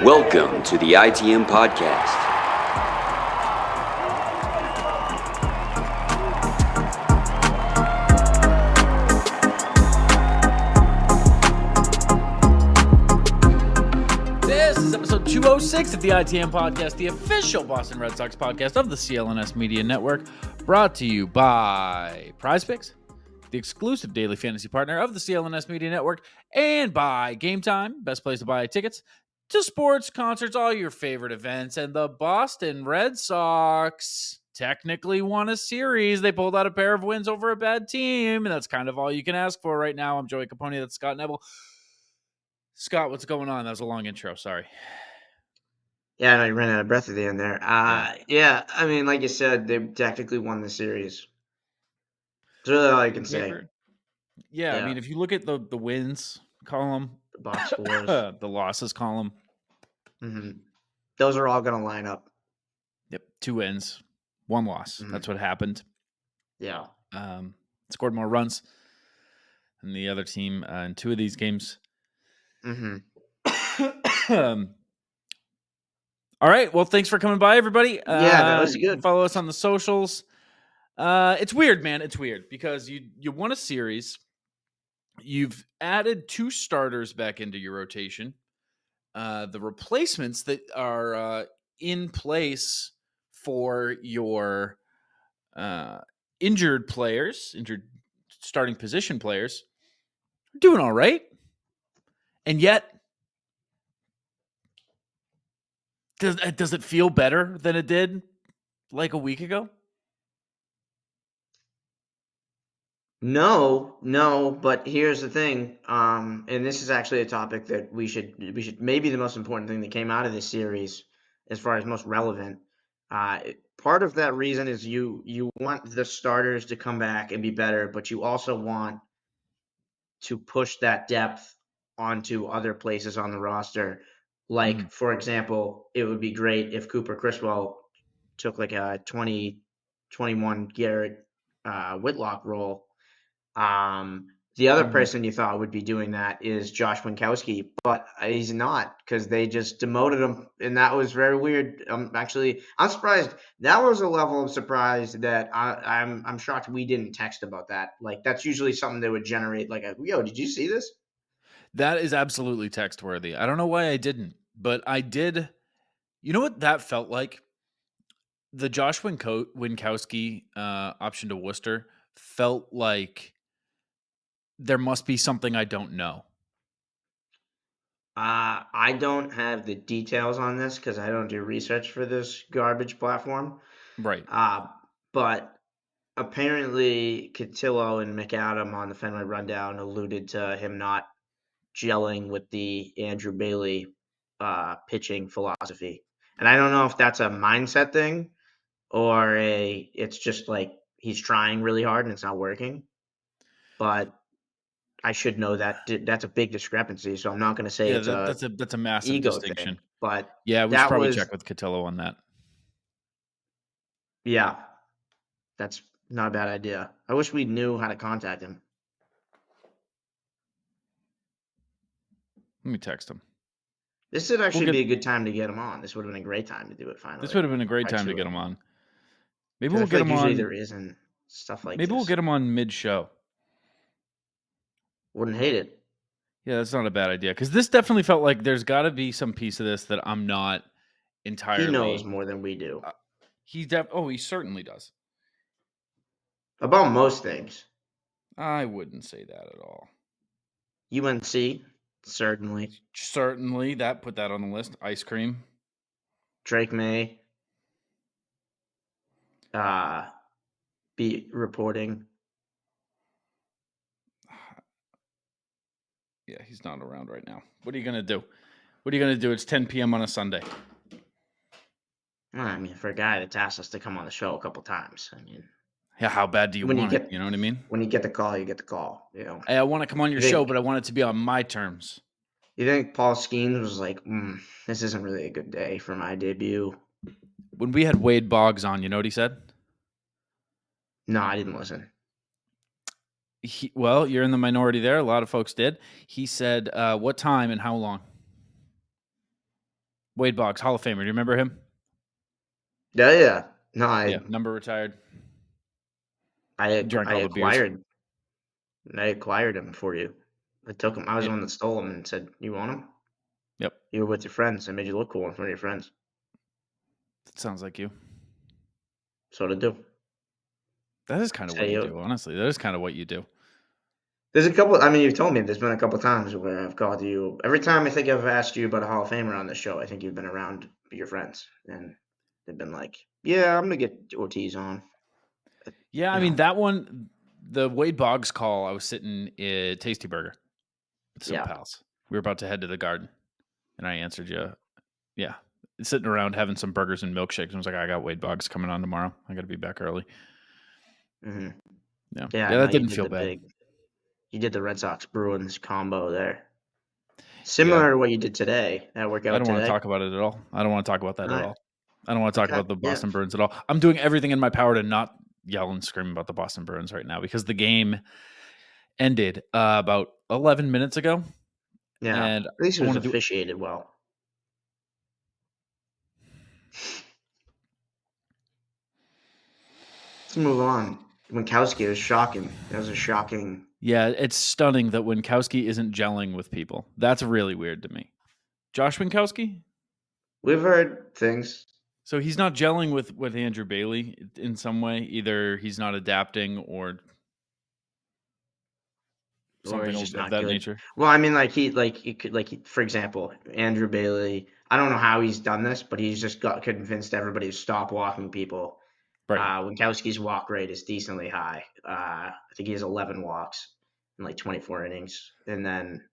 Welcome to the ITM podcast. This is episode 206 of the ITM podcast, the official Boston Red Sox podcast of the CLNS Media Network, brought to you by PrizePicks, the exclusive daily fantasy partner of the CLNS Media Network, and by Game Time, best place to buy tickets to sports, concerts, all your favorite events. And the Boston Red Sox technically won a series. They pulled out a pair of wins over a bad team, and that's kind of all you can ask for right now. I'm Joey Copponi, that's Scott Neville. Scott, what's going on? That was a long intro. Sorry. Yeah, I know you ran out of breath at the end there. Yeah, I mean, like you said, they technically won the series. That's really all I can say. Yeah, I mean, if you look at the wins column, The box scores, the losses column, those are all going to line up. Yep, 2 wins, 1 loss. That's what happened. Yeah. Scored more runs than the other team in 2 of these games. All right. Well, thanks for coming by, everybody. Yeah, that was good. Follow us on the socials. It's weird, man. It's weird because you won a series. You've added 2 starters back into your rotation. The replacements that are in place for your injured starting position players, are doing all right. And yet, does it feel better than it did like a week ago? No, but here's the thing. And this is actually a topic that we should maybe the most important thing that came out of this series, as far as most relevant. Part of that reason is you want the starters to come back and be better, but you also want to push that depth onto other places on the roster. Like, for example, it would be great if Cooper Criswell took like a 2021 Garrett Whitlock role. The other person you thought would be doing that is Josh Winckowski, but he's not, because they just demoted him, and that was very weird. I'm surprised. That was a level of surprise that I'm shocked we didn't text about that. Like, that's usually something that would generate like yo, did you see this? That is absolutely text worthy. I don't know why I didn't, but I did. You know what that felt like? The Josh Winckowski option to Worcester felt like there must be something I don't know. I don't have the details on this because I don't do research for this garbage platform. Right. But apparently Cotillo and McAdam on the Fenway Rundown alluded to him not gelling with the Andrew Bailey pitching philosophy. And I don't know if that's a mindset thing or it's just like he's trying really hard and it's not working. But I should know that that's a big discrepancy, so I'm not going to say that's a massive ego distinction. thing, but yeah, we should probably check with Cotillo on that. Yeah, that's not a bad idea. I wish we knew how to contact him. Let me text him. This would actually be a good time to get him on. This would have been a great time to do it finally. This would have been a great time to get him on. Maybe we'll get him usually on. There isn't stuff like maybe this. We'll get him on mid-show. Wouldn't hate it. Yeah, that's not a bad idea, because this definitely felt like there's got to be some piece of this that I'm not entirely. He knows more than we do. He certainly does. About most things. I wouldn't say that at all. UNC, certainly. Certainly, put that on the list. Ice cream. Drake May. Be reporting. Yeah, he's not around right now. What are you going to do? It's 10 p.m. on a Sunday. I mean, for a guy that's asked us to come on the show a couple times, I mean. Yeah, how bad do you want it? You know what I mean? When you get the call, you get the call. You know. Hey, I want to come on your show, but I want it to be on my terms. You think Paul Skeens was like, this isn't really a good day for my debut? When we had Wade Boggs on, you know what he said? No, I didn't listen. Well, you're in the minority there. A lot of folks did. He said, what time and how long? Wade Boggs, Hall of Famer. Do you remember him? Yeah. No, Yeah, number retired. I Drank I all the beers. acquired him for you. I took him. I was Yeah. the one that stole him and said, "You want him? Yep. You were with your friends. I made you look cool in front of your friends." That sounds like you. So to do. That is kind of what Say you you. do, honestly. That is kind of what you do. There's a couple. I mean, you've told me there's been a couple times where I've called you. Every time I think I've asked you about a Hall of Famer on the show, I think you've been around your friends, and they've been like, "Yeah, I'm gonna get Ortiz on." Yeah, I You mean, know, that one, the Wade Boggs call, I was sitting at Tasty Burger with some yeah. pals. We were about to head to the garden, and I answered you. Yeah. Sitting around having some burgers and milkshakes. I was like, I got Wade Boggs coming on tomorrow. I got to be back early. hmm Yeah. Yeah, I Yeah, know that you didn't did feel the bad. big. You did the Red Sox Bruins combo there. Yeah. Similar to what you did today. That work I out don't want to today? talk about it at all. I don't want to talk about that All at right. all. I don't want to talk Okay. about the Yeah. Boston Bruins at all. I'm doing everything in my power to not yell and scream about the Boston Bruins right now because the game ended about 11 minutes ago. Yeah. And At least it I was want to do officiated well. Let's move on. Winkowski was shocking. That was a shocking. Yeah, it's stunning that Winckowski isn't gelling with people. That's really weird to me. Josh Winckowski? We've heard things, So he's not gelling with Andrew Bailey in some way. Either he's not adapting or or something he's just of not that good. nature. Well, I mean, for example, Andrew Bailey. I don't know how he's done this, but he's just got convinced everybody to stop walking people. Right. Winkowski's walk rate is decently high. I think he has 11 walks in like 24 innings, and then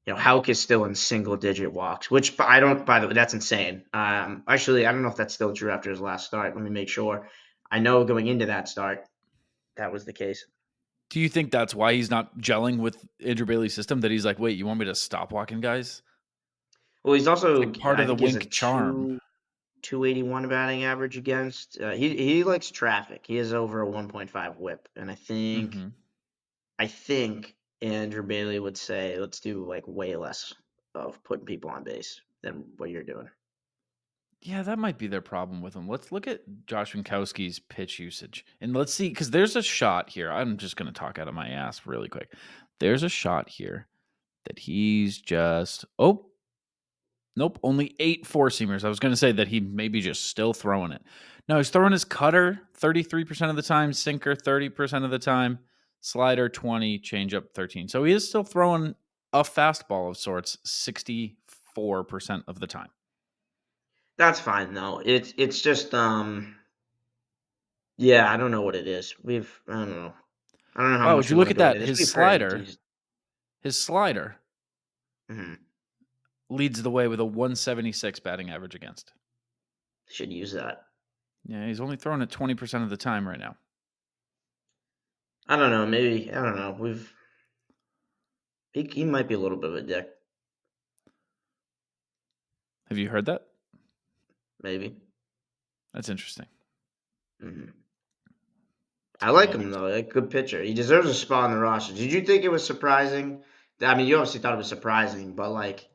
Houck is still in single digit walks, which I don't. By the way, that's insane. Actually, I don't know if that's still true after his last start. Let me make sure. I know going into that start, that was the case. Do you think that's why he's not gelling with Andrew Bailey's system? That he's like, wait, you want me to stop walking guys? Well, he's It's also, like part I of the think, he has a Wink charm. 281 batting average against. He likes traffic. He has over a 1.5 WHIP, and Mm-hmm. I think Andrew Bailey would say, let's do like way less of putting people on base than what you're doing. Yeah, that might be their problem with him. Let's look at Josh Winkowski's pitch usage and let's see because there's a shot here. I'm just going to talk out of my ass really quick. There's a shot here that he's just nope, only 8 four-seamers. I was going to say that he maybe just still throwing it. No, he's throwing his cutter 33% of the time, sinker 30% of the time, slider 20, changeup 13. So he is still throwing a fastball of sorts 64% of the time. That's fine though. It's just yeah, I don't know what it is. I don't know. I don't know how Wow, would much you we're look gonna at go into that? this. We've heard these. His slider Mhm. leads the way with a 176 batting average against. Should use that. Yeah, he's only throwing it 20% of the time right now. I don't know. Maybe I don't know. He might be a little bit of a dick. Have you heard that? Maybe. That's interesting. hmm It's I pretty like him though. interesting. Like, good pitcher. He deserves a spot on the roster. Did you think it was surprising? I mean, you obviously thought it was surprising, but like,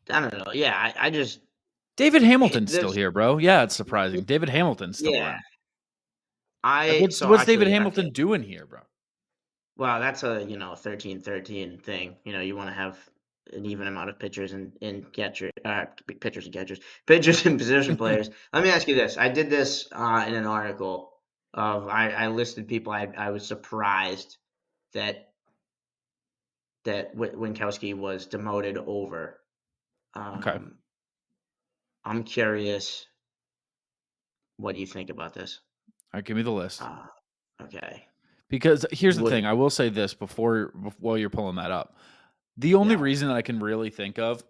I don't know. Yeah, I just David Hamilton's still there's here, bro. Yeah, it's surprising. David Hamilton's still yeah. around. I so What's David actually okay. Hamilton doing here, bro? Well, that's a 13-13 thing. You want to have an even amount of pitchers and catcher pitchers and catchers, pitchers and position players. Let me ask you this. I did this in an article of I listed people I was surprised that Winkowski was demoted over. Okay. Um, I'm curious what you think about this. All right, give me the list. Uh, okay. Because here's the Would thing. I will say this while you're pulling that up. The only yeah. reason I can really think of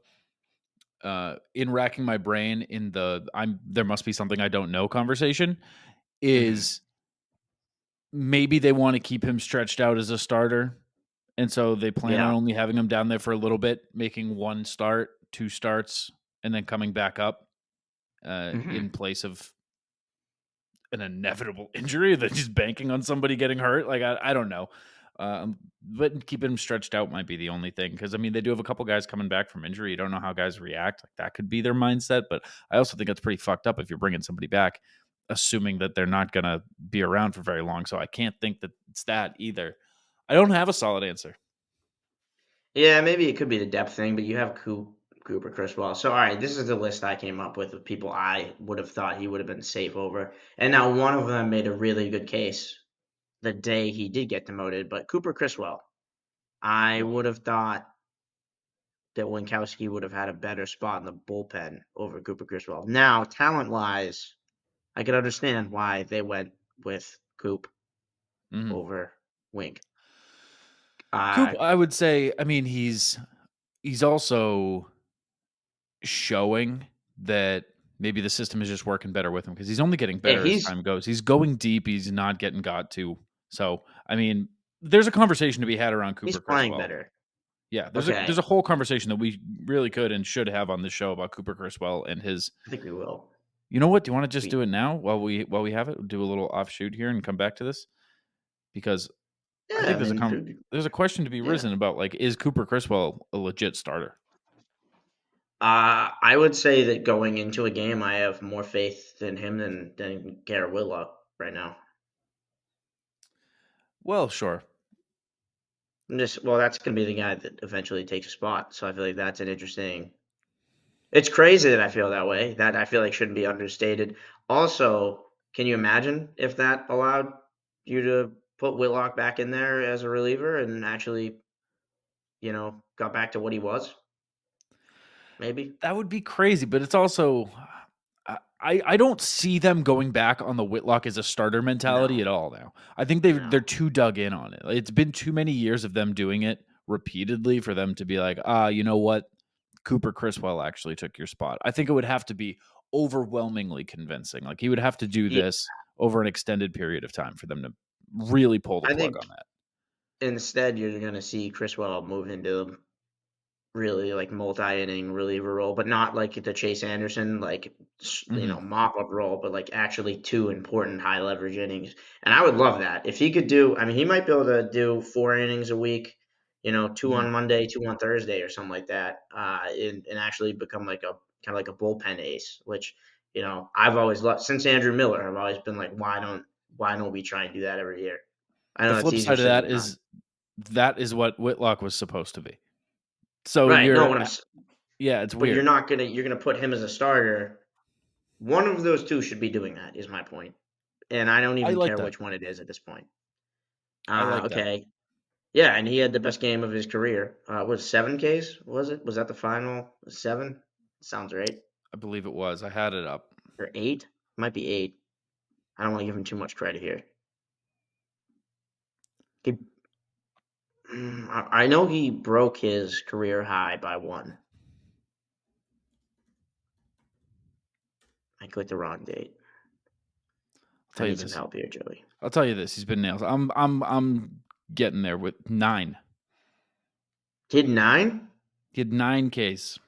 in racking my brain in there must be something I don't know conversation hmm is maybe they want to keep him stretched out as a starter. And so they plan on Yeah. only having him down there for a little bit, making one start, 2 starts, and then coming back up in hmm place of an inevitable injury that he's banking on somebody getting hurt. Like, I don't know. But keeping him stretched out might be the only thing because I mean they do have a couple guys coming back from injury. You don't know how guys react. Like that could be their mindset, but I also think that's pretty fucked up if you're bringing somebody back, assuming that they're not gonna be around for very long. So I can't think that it's that either. I don't have a solid answer. Yeah, maybe it could be the depth thing, but you have Cooper Criswell. So, all right, this is the list I came up with of people I would have thought he would have been safe over. And now one of them made a really good case the day he did get demoted, but Cooper Criswell, I would have thought that Winckowski would have had a better spot in the bullpen over Cooper Criswell. Now, talent-wise, I could understand why they went with Coop Mhm. over Wink. Coop, Uh, I would say. I mean, he's also showing that maybe the system is just working better with him because he's only getting yeah, better as time goes. He's going deep. He's not getting got to. So, I mean, there's a conversation to be had around he's Cooper playing Criswell. better. Yeah, there's Okay, a whole conversation that we really could and should have on this show about Cooper Criswell and his. I think we will. You know what? Do you want to just We, do it now while we have it? Do a little offshoot here and come back to this because I yeah, think I mean, there's a question to be yeah. risen about like is Cooper Criswell a legit starter? I would say that going into a game, I have more faith in him than Garrett Whitlock right now. Well, sure. Well, that's going to be the guy that eventually takes a spot. So I feel like that's an interesting. It's crazy that I feel that way. That I feel like shouldn't be understated. Also, can you imagine if that allowed you to put Whitlock back in there as a reliever and actually, got back to what he was? Maybe. That would be crazy, but it's also I don't see them going back on the Whitlock as a starter mentality No, at all now. I think they're no. too dug in on it. It's been too many years of them doing it repeatedly for them to be like, you know what? Cooper Criswell actually took your spot. I think it would have to be overwhelmingly convincing. Like he would have to do Yeah, this over an extended period of time for them to really pull the I plug think on that. instead you're going to see Criswell move into really like multi-inning reliever role, but not like the Chase Anderson like Hmm. mop up role, but like actually two important high leverage innings. And I would love that if he could do. I mean, he might be able to do 4 innings a week. Two Hmm. on Monday, two on Thursday, or something like that, and actually become like a kind of like a bullpen ace. Which I've always loved since Andrew Miller. I've always been like, why don't we try and do that every year? I The know it's flip easier side of said that than done. is that is what Whitlock was supposed to be. So Right. No, yeah, it's but weird. you're gonna put him as a starter. One of those two should be doing that, is my point. And I don't I even like care that. which one it is at this point. I like that. Okay. Yeah, and he had the best game of his career. Was 7 Ks? Was it? Was that the final? 7? Sounds right. I believe it was. I had it up. Or 8? Might be 8. I don't want to give him too much credit here. He, I know he broke his career high by 1. I clicked the wrong date. I'll I tell you need some this. help here, Joey. I'll tell you this. He's been nails. I'm getting there with 9. He had 9? He had 9 Ks.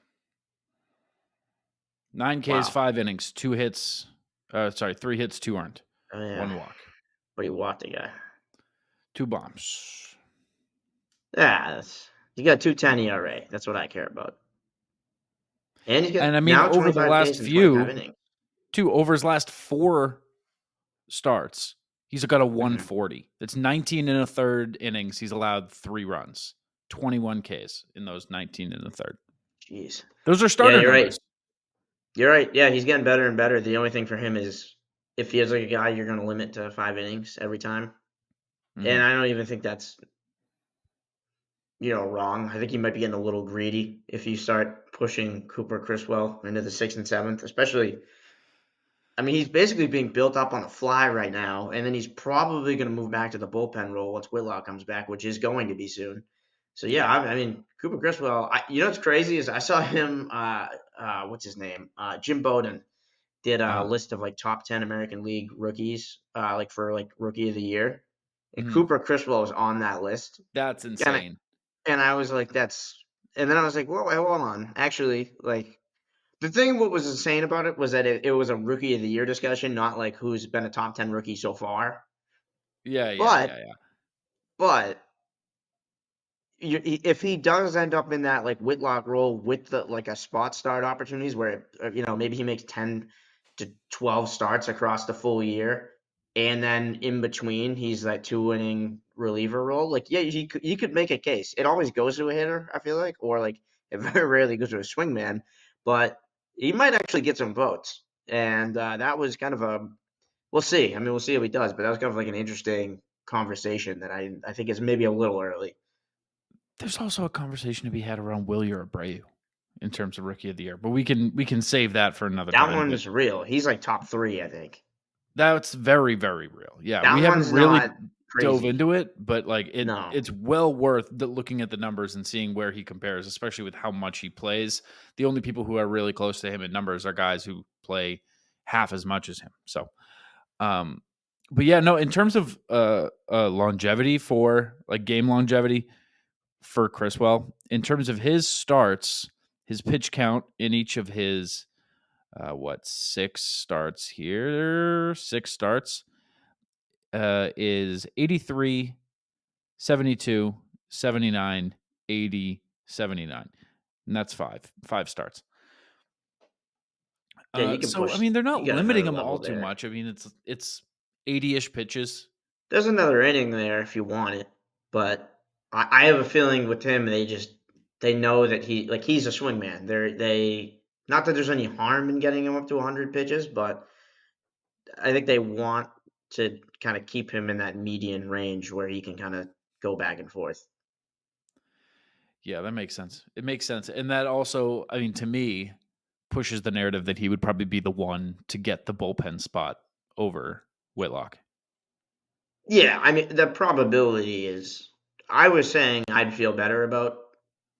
9 Ks, Wow. 5 innings, 2 hits. Sorry, 3 hits, 2 earned, Oh, yeah. 1 walk, But he walked the guy. 2 bombs. Yeah, you got 2.10 ERA. That's what I care about. And he's got And I mean, now over the 25 last Ks in 25 few, innings. over his last 4 starts, he's got a Mhm. 140. That's 19 and a third innings. He's allowed 3 runs, 21 Ks in those 19 and a third. Jeez. Those are Yeah, starter you're right. numbers. You're right. Yeah, he's getting better and better. The only thing for him is if he is like a guy you're going to limit to 5 innings every time. And Hmm. I don't even think that's, wrong. I think he might be getting a little greedy if you start pushing Cooper Criswell into the 6th and 7th, especially. I mean, he's basically being built up on the fly right now, and then he's probably going to move back to the bullpen role once Whitlock comes back, which is going to be soon. So yeah, Yeah. I mean Cooper Criswell. What's crazy is I saw him. What's his name? Jim Bowden did a Uh-huh. list of like top 10 American League rookies, like for like Rookie of the Year, and Mhm. Cooper Criswell was on that list. That's And insane. and I was like, that's. And then I was like, whoa, wait, hold on. Actually, like the thing what was insane about it was that it was a Rookie of the Year discussion, not like who's been a top 10 rookie so far. Yeah, yeah, But yeah, yeah. but if he does end up in that like Whitlock role with the like a spot start opportunities where maybe he makes 10 to 12 starts across the full year, and then in between he's that 2 inning reliever role. Like yeah, he could make a case. It always goes to a hitter, I feel like, or like it very rarely goes to a swingman, but he might actually get some votes. And that was kind of a we'll see. I mean, we'll see how he does, but that was kind of like an interesting conversation that I think is maybe a little early. There's also a conversation to be had around Wilyer Abreu in terms of rookie of the year, but we can save that for another That time. But one's real. He's like top 3, I think. that's very, very real. Yeah, we That haven't one's really not dove crazy. into it, but like No. it's well worth looking at the numbers and seeing where he compares, especially with how much he plays. The only people who are really close to him in numbers are guys who play half as much as him. So, um, but yeah, no, in terms of longevity for like game longevity for Criswell, in terms of his starts, his pitch count in each of his six starts here, six starts is 83, 72, 79, 80, 79. And that's five starts. Yeah, you can So I push. mean, they're You not got limiting another them level all too there. much. I mean, it's 80-ish pitches. There's another inning there if you want it, but I have a feeling with him they know that he's a swingman. They not that there's any harm in getting him up to 100 pitches, but I think they want to kind of keep him in that median range where he can kind of go back and forth. Yeah, that makes sense. It makes sense. And that also, I mean, to me, pushes the narrative that he would probably be the one to get the bullpen spot over Whitlock. Yeah, I mean the probability is. I was saying I'd feel better about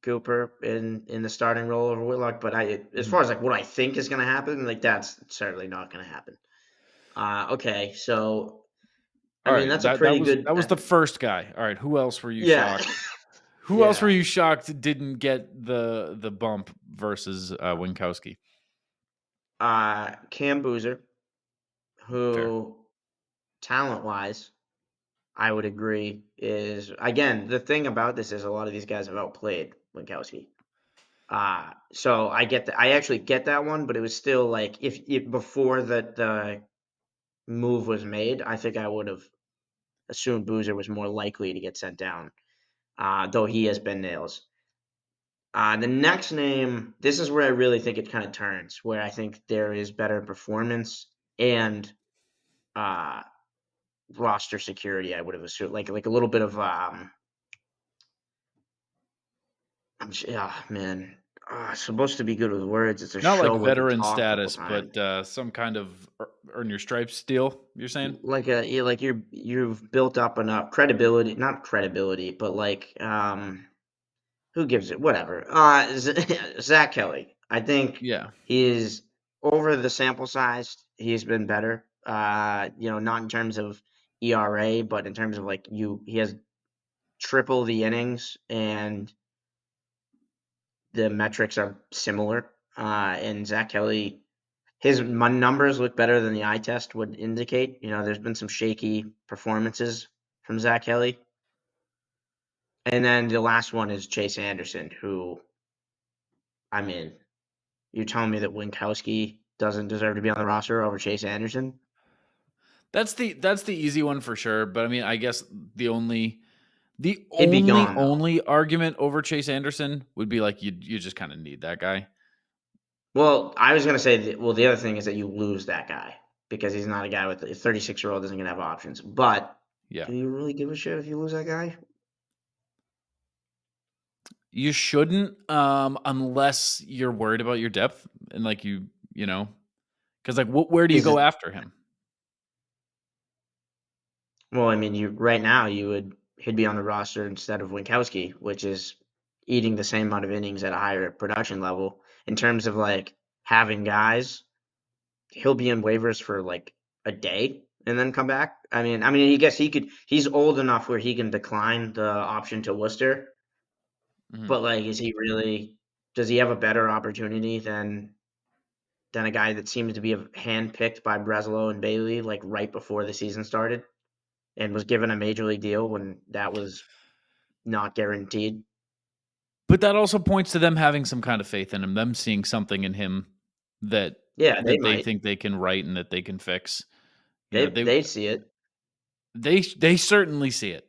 Cooper in the starting role over Whitlock, but as Mhm. far as like what I think is going to happen, like that's certainly not going to happen. Okay, so I All mean right, that's a that pretty good. that was the first guy. All right, who else were you Yeah, shocked? Who else were yeah. you shocked didn't get the bump versus Winckowski? Cam Boozer, Fair. who talent wise, I would agree is again the thing about this is a lot of these guys have outplayed Winkowski. So I get that. I actually get that one, but it was still like if before the move was made, I think I would have assumed Boozer was more likely to get sent down, though he has been nails. The next name, this is where I really think it kind of turns, where I think there is better performance and uh, roster security. I would have assumed like a little bit of man, it's supposed to be good with words. It's a Not like show where we veteran talk the whole status, time. but some kind of earn your stripes deal. You're saying? Like you've built up enough credibility, not credibility, but like who gives it? Whatever. Zach Kelly. I think Yeah. he's over the sample size. He's been better. Not in terms of ERA, but in terms of like he has triple the innings and the metrics are similar. And Zach Kelly, his numbers look better than the eye test would indicate. There's been some shaky performances from Zach Kelly. And then the last one is Chase Anderson, who, I mean, you're telling me that Winckowski doesn't deserve to be on the roster over Chase Anderson? That's the easy one for sure. But I mean, I guess the only the He'd be only gone though. only argument over Chase Anderson would be like you just kind of need that guy. Well, I was gonna say that, well, the other thing is that you lose that guy because he's not a guy with a 36-year-old isn't gonna have options. But Yeah. do you really give a shit if you lose that guy? You shouldn't, unless you're worried about your depth and like you know, because like where do you He's go after him? Well, I mean, you right now he'd be on the roster instead of Winkowski, which is eating the same amount of innings at a higher production level. In terms of like having guys, he'll be in waivers for like a day and then come back. I mean, I guess he's old enough where he can decline the option to Worcester, Mhm. but like, is he really? Does he have a better opportunity than a guy that seems to be handpicked by Breslow and Bailey like right before the season started and was given a major league deal when that was not guaranteed? But that also points to them having some kind of faith in him, them seeing something in him that Yeah, they they might. think they can right and that they can fix. They see it. They certainly see it.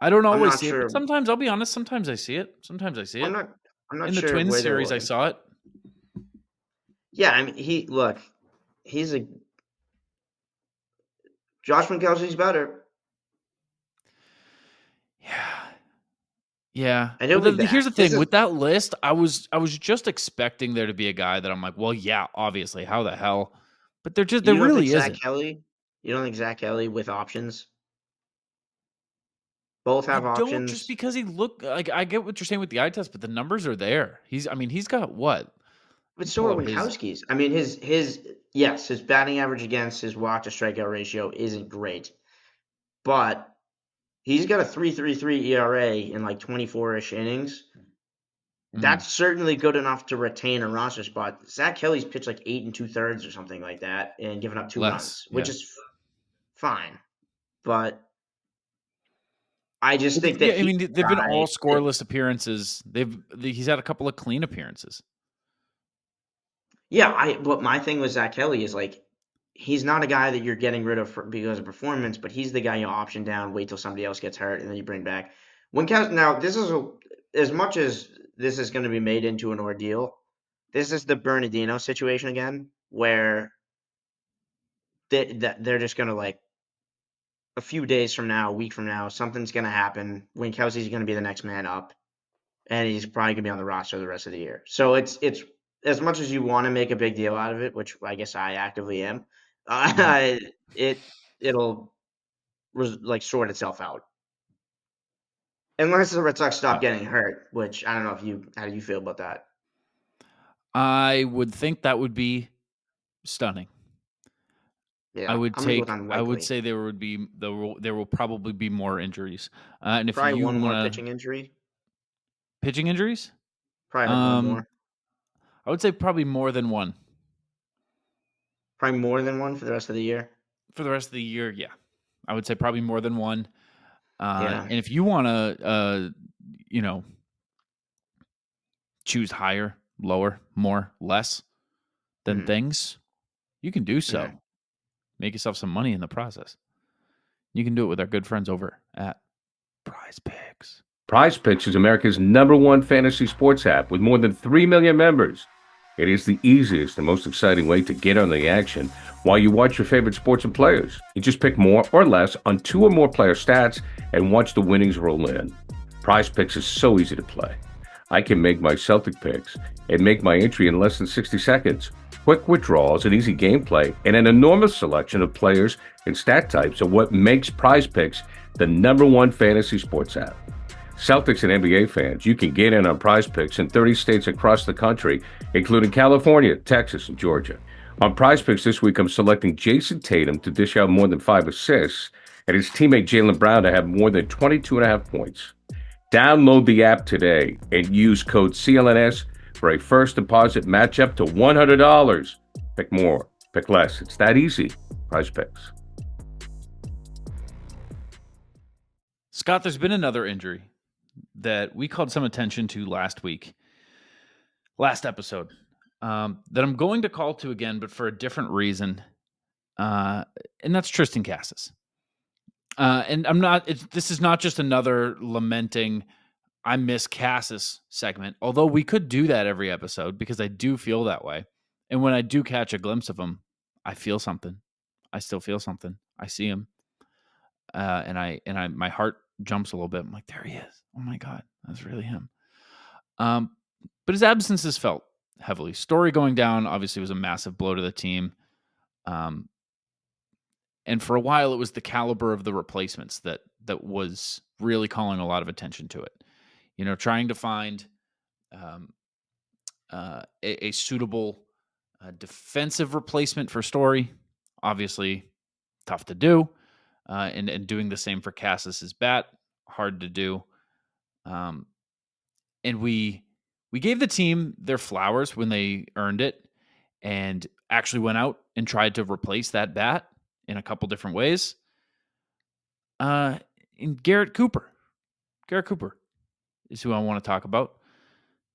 I don't I'm always not see it, but sure. sometimes I'll be honest, sometimes I see it. Sometimes I see I'm it. not. I'm not In the sure Twins where they're series, I looking. saw it. Yeah, I mean, he's a Josh Winckowski's better, Yeah. Yeah. and he'll But be here's back. the This thing is with that list, I was just expecting there to be a guy that I'm like, well, yeah, obviously, how the hell? But there you don't think really Zach isn't. Kelly? You don't think Zach Kelly with options? Both I have don't just options, because he looked like I get what you're saying with the eye test, but the numbers are there. He's got what? Let but me so pull are up his Winckowski's. I mean, his yes, his batting average against his walk to strikeout ratio isn't great, but he's got a 3.33 ERA in like 24-ish innings. mm, That's certainly good enough to retain a roster spot. Zach Kelly's pitched like 8 2/3 or something like that, and given up 2 runs, less. which Yeah. is fine. But I just Well, think that yeah, I he's mean, a they've been guy all that, scoreless appearances. He's had a couple of clean appearances. yeah. But my thing with Zach Kelly is like, he's not a guy that you're getting rid of because of performance, but he's the guy you option down, wait till somebody else gets hurt, and then you bring back. Now this is as much as this is going to be made into an ordeal. This is the Bernardino situation again, where they're just going to like a few days from now, a week from now, something's going to happen. Winckowski's going to be the next man up, and he's probably going to be on the roster the rest of the year. So it's as much as you want to make a big deal out of it, which I guess I actively am. Mhm. It it'll like sort itself out unless the Red Sox stop getting hurt. Which I don't know if you how do you feel about that? I would think that would be stunning. Yeah, I'm gonna go with I would unlikely. say there will probably be more injuries. And if Probably you one want more to pitching injury. pitching injuries, Probably like one um, more. I would say probably more than one Probably more than one for the rest of the year. for the rest of the year. Yeah, I would say probably more than one. Yeah. And if you want to, you know, choose higher, lower, more, less than Mm-hmm. things, you can do Mm-hmm. so. Make yourself some money in the process. You can do it with our good friends over at Prize Picks. Prize Picks is America's #1 fantasy sports app with more than 3 million members. It is the easiest and most exciting way to get on the action while you watch your favorite sports and players. You just pick more or less on 2 or more player stats and watch the winnings roll in. Prize Picks is so easy to play. I can make my Celtic picks and make my entry in less than 60 seconds. Quick withdrawals and easy gameplay and an enormous selection of players and stat types are what makes Prize Picks the #1 fantasy sports app. Celtics and NBA fans, you can get in on Prize Picks in 30 states across the country, including California, Texas, and Georgia. On Prize Picks this week, I'm selecting Jason Tatum to dish out more than 5 assists and his teammate Jaylen Brown to have more than 22.5 points. Download the app today and use code CLNS for a first deposit match up to $100. Pick more, pick less. It's that easy. Prize Picks. Scott, there's been another injury that we called some attention to last episode, that I'm going to call to again, but for a different reason. And that's Tristan Cassis. And I'm not, this is not just another lamenting, I miss Cassis segment, although we could do that every episode because I do feel that way. And when I do catch a glimpse of him, I feel something. I still feel something. I see him. My heart jumps a little bit. I'm like, there he is. Oh my God, that's really him. But his absence is felt heavily. Story going down obviously was a massive blow to the team. And for a while, it was the caliber of the replacements that was really calling a lot of attention to it. You know, trying to find a suitable defensive replacement for Story, obviously tough to do. And doing the same for Cassis's bat, hard to do. And we gave the team their flowers when they earned it, and actually went out and tried to replace that bat in a couple different ways. In Garrett Cooper is who I want to talk about.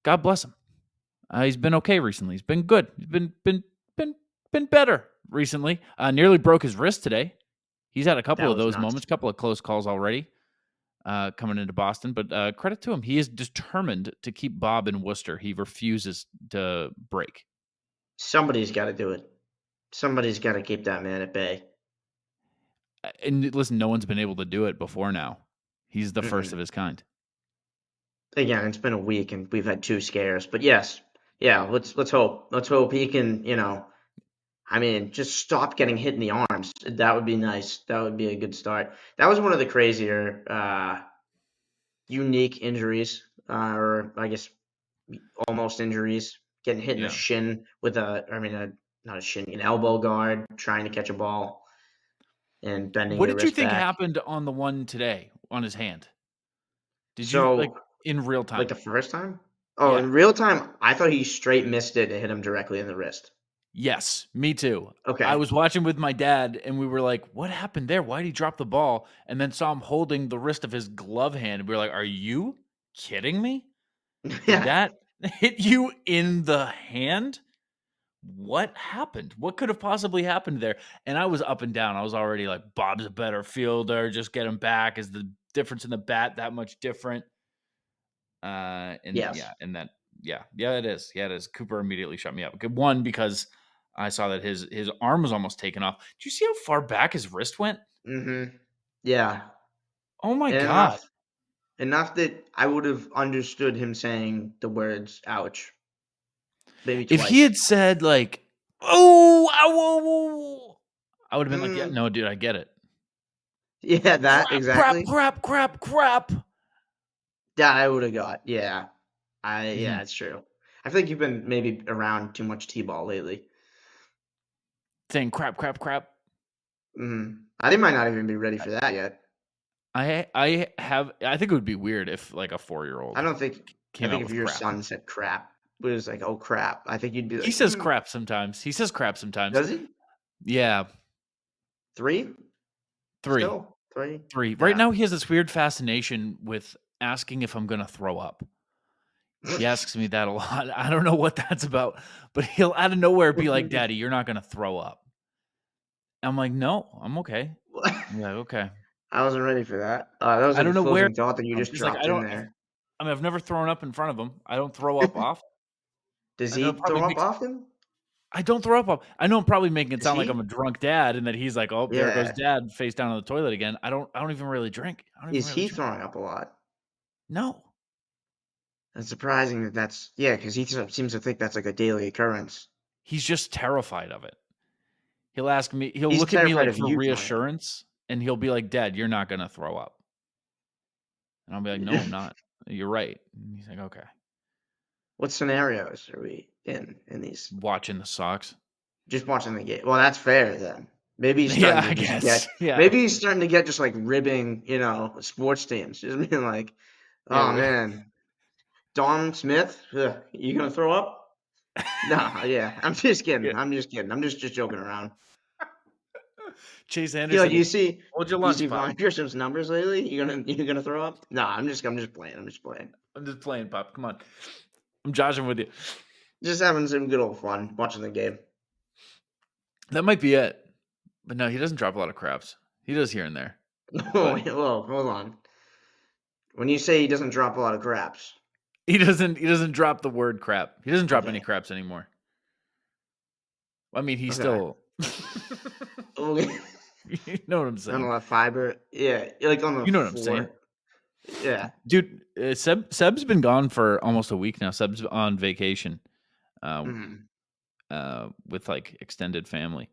God bless him. He's been okay recently. He's been good. He's been better recently. Nearly broke his wrist today. He's had a couple That of was those nuts. moments, a couple of close calls already coming into Boston. But credit to him. He is determined to keep Bob in Worcester. He refuses to break. Somebody's got to do it. Somebody's got to keep that man at bay. And listen, no one's been able to do it before now. He's the first Mm-mm. of his kind. Again, it's been a week and we've had 2 scares, but yes, yeah. Let's hope. Let's hope he can. I mean, just stop getting hit in the arms. That would be nice. That would be a good start. That was one of the crazier, unique injuries, or I guess almost injuries. Getting hit in the Yeah. shin with not a shin, an elbow guard, trying to catch a ball and bending What your did you wrist think back. happened on the one today on his hand? Did you like So, in real like time? the first time? Oh, Yeah. in real time, I thought he straight missed it and hit him directly in the wrist. Yes, me too. I Okay. was watching with my dad and we were like, what happened there? Why did he drop the ball? And then saw him holding the wrist of his glove hand. And we were like, are you kidding me? Did Yeah. that hit you in the hand? What happened? What could have possibly happened there? And I was up and down. I was already like, Bob's a better fielder. Just get him back. Is the difference in the bat that much different? And Yes. yeah, and that, yeah, it is. Yeah, it is. Cooper immediately shut me up. Good one, because I saw that his arm was almost taken off. Did you see how far back his wrist went? Mm-hmm. Yeah. Oh my And God. enough that I would have understood him saying the words "ouch" maybe If he twice. had said like, oh, ow, whoa, whoa, I would have been like, yeah, Mm, no, dude, I get it. yeah, that Crap, crap, exactly. crap, crap, crap. That I would have got. Yeah. Mhm. It's true. I feel like you've been maybe around too much T-ball lately. Saying crap, crap, crap. I think might not even be ready for that yet. I think it would be weird if like a 4-year-old I don't think. I came think out if with your crap. son said crap, it was like, "Oh crap," I think you'd be He like, says crap sometimes. He says crap sometimes. Does he? Yeah, 3? 3. Still 3? 3. Right Yeah. now, he has this weird fascination with asking if I'm gonna throw up. He asks me that a lot. I don't know what that's about, but he'll out of nowhere be like, "Daddy, you're not gonna throw up." I'm like, "No, I'm okay." I'm like, "Okay." I wasn't ready for that. That was I like a don't know where closing thought that you just he's like, dropped in there. I mean, I've never thrown up in front of him. I don't throw up off. Does I know he it probably throw up makes often? I don't throw up. I know I'm probably making it Does sound like I'm a he? drunk dad and that he's like, "Oh, there goes Yeah. dad face down on the toilet again." I don't even really drink. I don't even Is really he drink. throwing up a lot? No. That's surprising that that's yeah, because he seems to think that's like a daily occurrence. He's just terrified of it. He'll He's look at me terrified like of for you throwing up. reassurance and he'll be like, "Dad, you're not gonna throw up." And I'll be like, "No, I'm not. You're right." And he's like, "Okay." What scenarios are we in these? Watching the Sox. Just watching the game. Well, that's fair then. Maybe he's starting Yeah, to I just guess. get. Yeah. Maybe he's starting to get just like ribbing, sports teams. Just being like, "Oh Yeah. man, Don Smith, you gonna throw up?" No, yeah, I'm just Yeah. kidding. I'm just kidding. I'm just joking around. Chase Yo, Anderson, hold your you lunch, see Pop. Von Grisham's numbers lately? You gonna throw up? No, I'm just playing. I'm just playing. I'm just playing, Pop. Come on. I'm joshing with you. Just having some good old fun watching the game. That might be it. But no, he doesn't drop a lot of craps. He does here and there. Oh, But wait, whoa, hold on. When you say he doesn't drop a lot of craps, he doesn't drop the word crap. He doesn't drop any okay, craps anymore. I mean, he's okay, still okay. you know what I'm Not a saying. lot of fiber. Yeah, like on the You know what I'm saying. floor. Yeah. Dude, Seb's been gone for almost a week now. Seb's on vacation uh, Mm, with like extended family.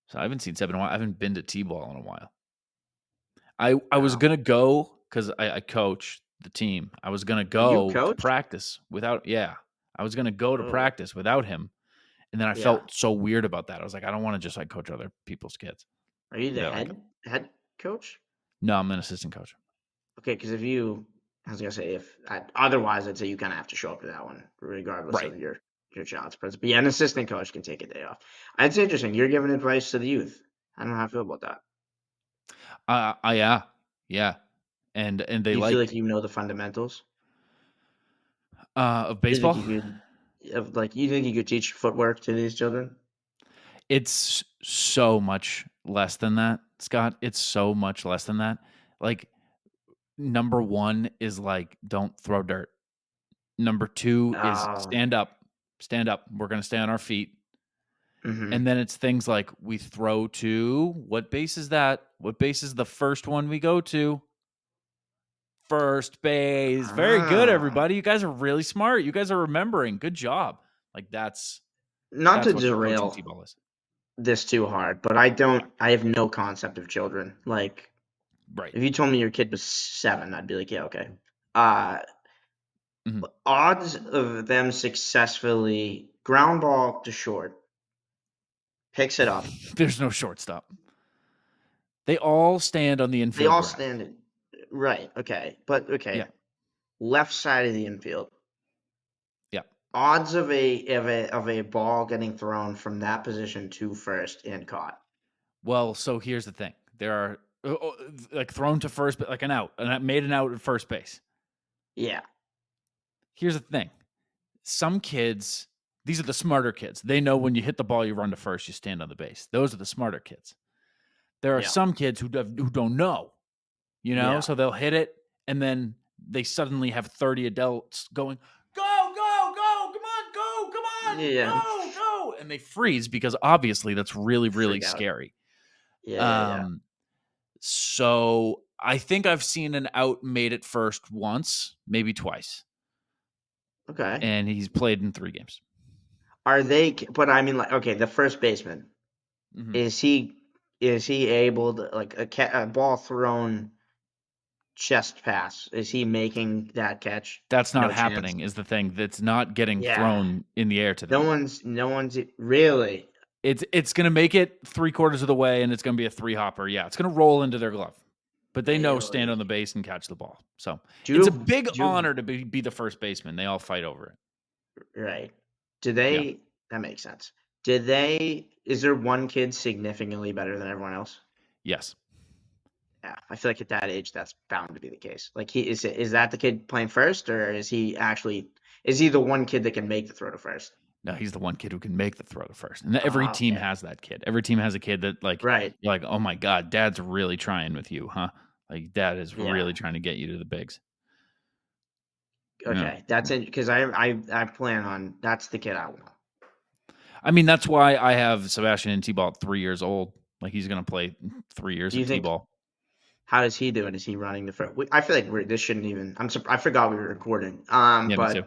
So I haven't seen Seb in a while. I haven't been to T-ball in a while. I was wow. gonna go because I coach the team. I was gonna You go to coach? practice without. Yeah, I was gonna go to Oh, practice without him, and then I yeah. felt so weird about that. I was like, I don't want to just like coach other people's kids. Are you the They're like, head coach? no, I'm an assistant coach. Okay, because I was gonna say otherwise, I'd say you kind of have to show up to that one, regardless Right. of your child's presence. But yeah, an assistant coach can take a day off. It's interesting. You're giving advice to the youth. I don't know how I feel about that. Yeah, yeah, and they Do you feel like like. you know the fundamentals? Of You think baseball, you think you could teach footwork to these children? it's so much less than that, Scott. It's so much less than that. Like, number one is like, don't throw dirt. Number two is Oh, stand up. Stand up. We're going to stay on our feet. mm-hmm. And then it's things like we throw to what base is that? What base is the first one we go to? First base. Very good, Ah. everybody. You guys are really smart. You guys are remembering. Good job. Like Not to that's what coaching derail T-ball is. this too hard, but I have no concept of children. Like, Right. if you told me your kid was 7, I'd be like, yeah, okay. Uh, Mhm. Odds of them successfully ground ball to short, picks it up. There's no shortstop. They all stand on the They infield all grass. stand it. Right. Okay. But Yeah. okay. Left side of the infield. Yeah. Odds of a ball getting thrown from that position to first and caught. Well, so here's the thing. There are like thrown to first, but like an out, and I made an out at first base. Yeah. Here's the thing. Some kids, these are the smarter kids. They know when you hit the ball, you run to first, you stand on the base. Those are the smarter kids. There are Yeah. some kids who don't know, Yeah. so they'll hit it, and then they suddenly have 30 adults going, go, go, go, come on, go, come on, Yeah. go, go. And they freeze because obviously that's really, really Freak out. scary. Yeah. So I think I've seen an out made it first once, maybe twice, Okay. and he's played in 3 games. Are they? But I mean, like, okay, the first baseman Mhm. is he able to, like, a ball thrown chest pass? Is he making that catch? That's not No chance. happening is the thing. That's not getting Yeah. thrown in the air to No them. one's really. It's gonna make it 3/4 of the way, and it's gonna be a 3-hopper. Yeah, it's gonna roll into their glove. But they know stand on the Really? base and catch the ball. So Do it's you a have, big do you have, honor to be the first baseman. They all fight over it. right? Do Yeah. they? That makes sense. Did they? Is there one kid significantly better than everyone else? Yes. Yeah, I feel like at that age, that's bound to be the case. Like, is that the kid playing first, or is he the one kid that can make the throw to first? No, he's the one kid who can make the throw to first. And every Oh, team okay. has that kid. Every team has a kid that like Right. you're like, "Oh my god, dad's really trying with you, huh?" Like dad is Yeah. really trying to get you to the bigs. Yeah. Okay. That's it. Because I plan on that's the kid I want. I mean, that's why I have Sebastian in T-ball at 3 years old. Like he's going to play 3 years Do you of think T-ball. how does he do it? Is he running the first? I feel like this shouldn't even. I forgot we were recording. Yeah, me too. But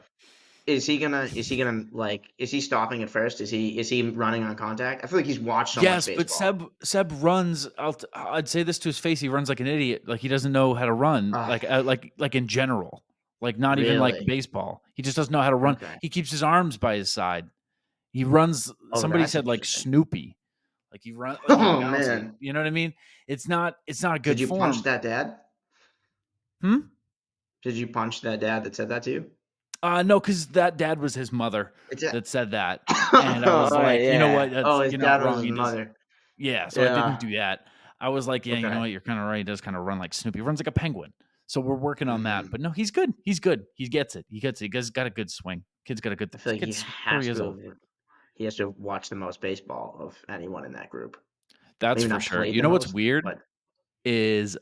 is he stopping at first? Is he running on contact? I feel like he's watched so much Yes, but baseball. Seb runs. I'd say this to his face. He runs like an idiot. Like he doesn't know how to run. Oh, Like in general. Like not even like really? baseball. He just doesn't know how to run. Okay. He keeps his arms by his side. He runs. Oh, Somebody that's said like interesting. Snoopy. Like he run. Like he Oh bounces. man. You know what I mean? It's not. It's not a Did good you punch form. that dad? Hmm. Did you punch that dad that said that to you? No, because that dad was his mother It's a that said that, and I Oh, was like, you know yeah. what? That's Oh, his you're not dad was wrong. his He does. mother. Yeah, so I didn't Yeah. do that. I was like, yeah, you know Okay. what? You're kind of right. He does kind of run like Snoopy. He runs like a penguin. So we're working on that. Mhm. But no, he's good. He's good. He gets it. He gets it. He's got a good swing. Kid's got a good. I feel like Kid's 3 years old. he has to have watched the most baseball of anyone in that group. That's Maybe for not sure. played You the know what's most, weird but is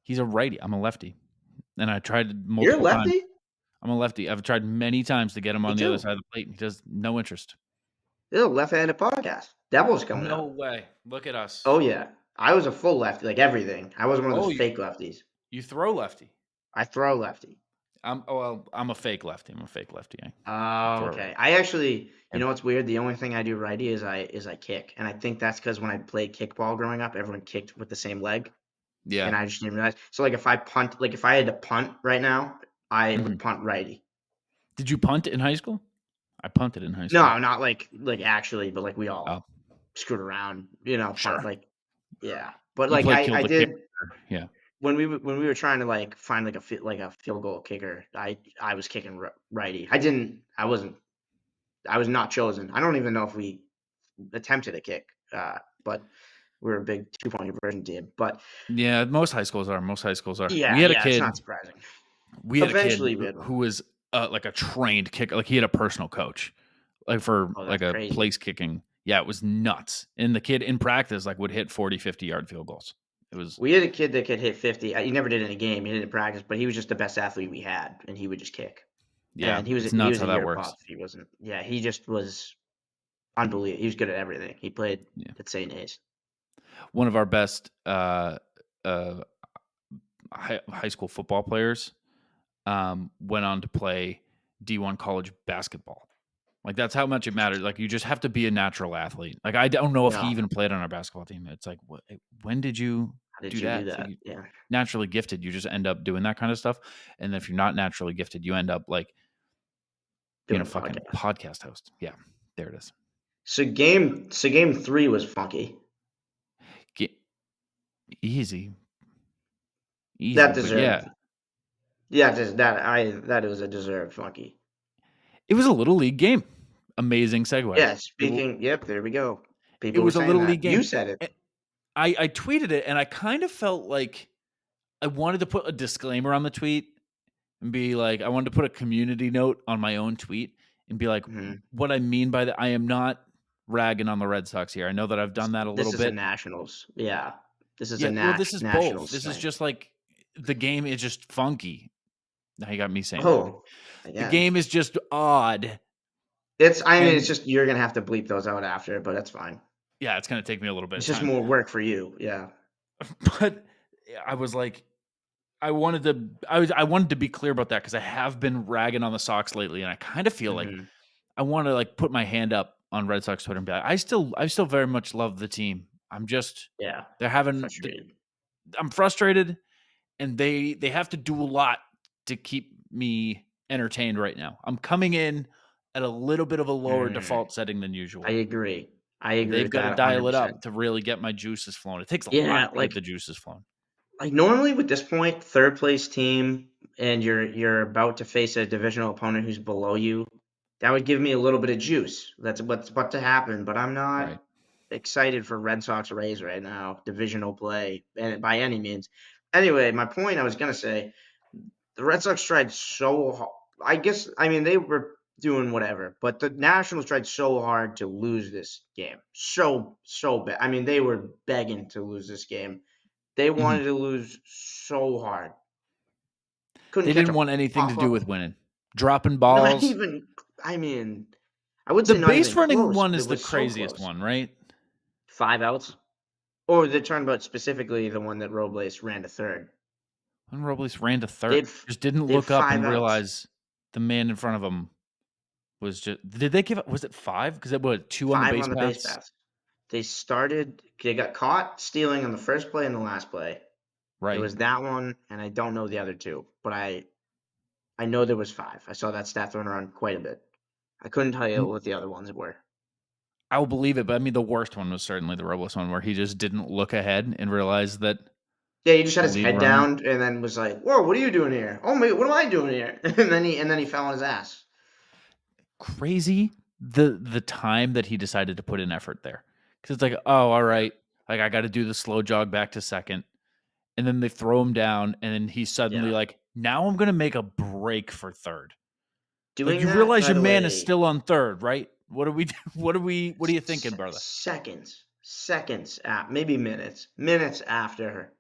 he's a righty. I'm a lefty, and I tried you're a multiple times. lefty? I'm a lefty. I've tried many times to get him Me on the other too. side of the plate. And he does no interest. This is a left-handed podcast. Devil's coming No up. way. Look at Oh us. yeah. I was a full lefty, like everything. I was one of Oh, those you fake lefties. you throw lefty. I throw lefty. I'm a fake lefty. I'm a fake lefty. I Oh, throw right. okay. I actually, Yeah. what's weird? The only thing I do righty is I kick, and I think that's because when I played kickball growing up, everyone kicked with the same leg, Yeah. and I just didn't realize. So like if I had to punt right now, I Mhm. would punt righty. Did you punt in high school? I punted in high school. No, not like actually, but like we all Oh, screwed around, punt sure. like yeah. But You like play I kill I the kicker. did Yeah. when we were trying to like find like a field goal kicker. I was kicking righty. I was not chosen. I don't even know if we attempted a kick, but we were a big 2-point conversion team. But Yeah, most high schools are. Most high schools are. yeah, yeah, it's not surprising. We had a kid Eventually, we had who one. was like a trained kicker. Like he had a personal coach, like for Oh, like that's a crazy. place kicking. Yeah, it was nuts. And the kid in practice like would hit 40, 50-yard field goals. It was We had a kid that could hit 50. He never did it in a game. He did it in practice, but he was just the best athlete we had, and he would just kick. yeah, And he was it's he nuts was how a that year works. pup. He wasn't. Yeah, he just was unbelievable. He was good at everything. He played Yeah. at St. A's. One of our best uh high school football players went on to play D1 college basketball. Like that's how much it matters. Like you just have to be a natural athlete. Like I don't know if he Yeah. even played on our basketball team. It's like, when did you How did do you do that? It's like that? Yeah. naturally gifted, you just end up doing that kind of stuff. And then if you're not naturally gifted, you end up like being a Doing a fucking podcast. podcast host. Yeah, there it is. So game 3 was funky. Get, easy, That but yeah, deserved. Yeah, just that it was a deserved funky. it was a little league game. Amazing segue. Yeah. Speaking. Yep. There we go. It People were was a saying little that. league You game. said it. I tweeted it and I kind of felt like I wanted to put a disclaimer on the tweet and be like, I wanted to put a community note on my own tweet and be like, Mhm. what I mean by that, I am not ragging on the Red Sox here. I know that I've done that a This little is a bit. Nationals. Yeah. This is a Yeah, well, this is both. Nationals This is thing. just like the game is just funky. Now you got me saying that. Oh, The again. game is just odd. I mean, it's And just you're gonna have to bleep those out after, but that's fine. yeah, it's going to take me a little bit It's of just time. more work for you. Yeah. But I was like, I wanted to be clear about that because I have been ragging on the Sox lately, and I kind of feel like Mhm. I want to like put my hand up on Red Sox Twitter and be like, I still very much love the team. I'm just Yeah. they're having Frustrated. I'm frustrated, and they have to do a lot to keep me entertained right now. I'm coming in at a little bit of a lower Mm, default setting than I usual. agree. I And agree they've with got to that dial it 100%. up to really get my juices flowing. It takes a lot Yeah, to get the juices flowing. like normally with this point, third place team, and you're about to face a divisional opponent who's below you, that would give me a little bit of juice. That's what's about to happen, but I'm not Right. excited for Red Sox Rays right now, divisional play, and by any means. Anyway, my point I was gonna say, the Red Sox tried so hard. I mean, they were doing whatever, but the Nationals tried so hard to lose this game. So bad. I mean, they were begging to lose this game. They Mhm. wanted to lose so hard. Couldn't They catch didn't a want anything to pop do up. with winning. Dropping Not balls. even. I mean, I would The say not base even running close, one but it is the was so craziest close. one, right? 5 outs, or the turnabout specifically the one that Robles ran to third. When Robles ran to They third, had, just didn't they had look up five and outs. realize the man in front of him was just. Did they give up? Was it 5? Because it was 2 on the 5 base on the base paths, paths. They got caught stealing on the first play and the last play. It right? was that one, and I don't know the other two, but I know there was 5. I saw that stat thrown around quite a bit. I couldn't tell you Mm, what the other ones were. I will believe it, but I mean, the worst one was certainly the Robles one, where he just didn't look ahead and realize that Yeah, he just had the his lead head runner. down and then was like, "Whoa, what are you doing here? Oh, mate, what am I doing here?" And then he fell on his ass. Crazy the time that he decided to put in effort there, because it's like, oh, all Yeah, right, like I got to do the slow jog back to second, and then they throw him down, and then he's suddenly yeah. like, now I'm gonna make a break for third. Like Doing you that, realize by your the man is way, still on third, right? What are you thinking, brother? seconds, maybe minutes after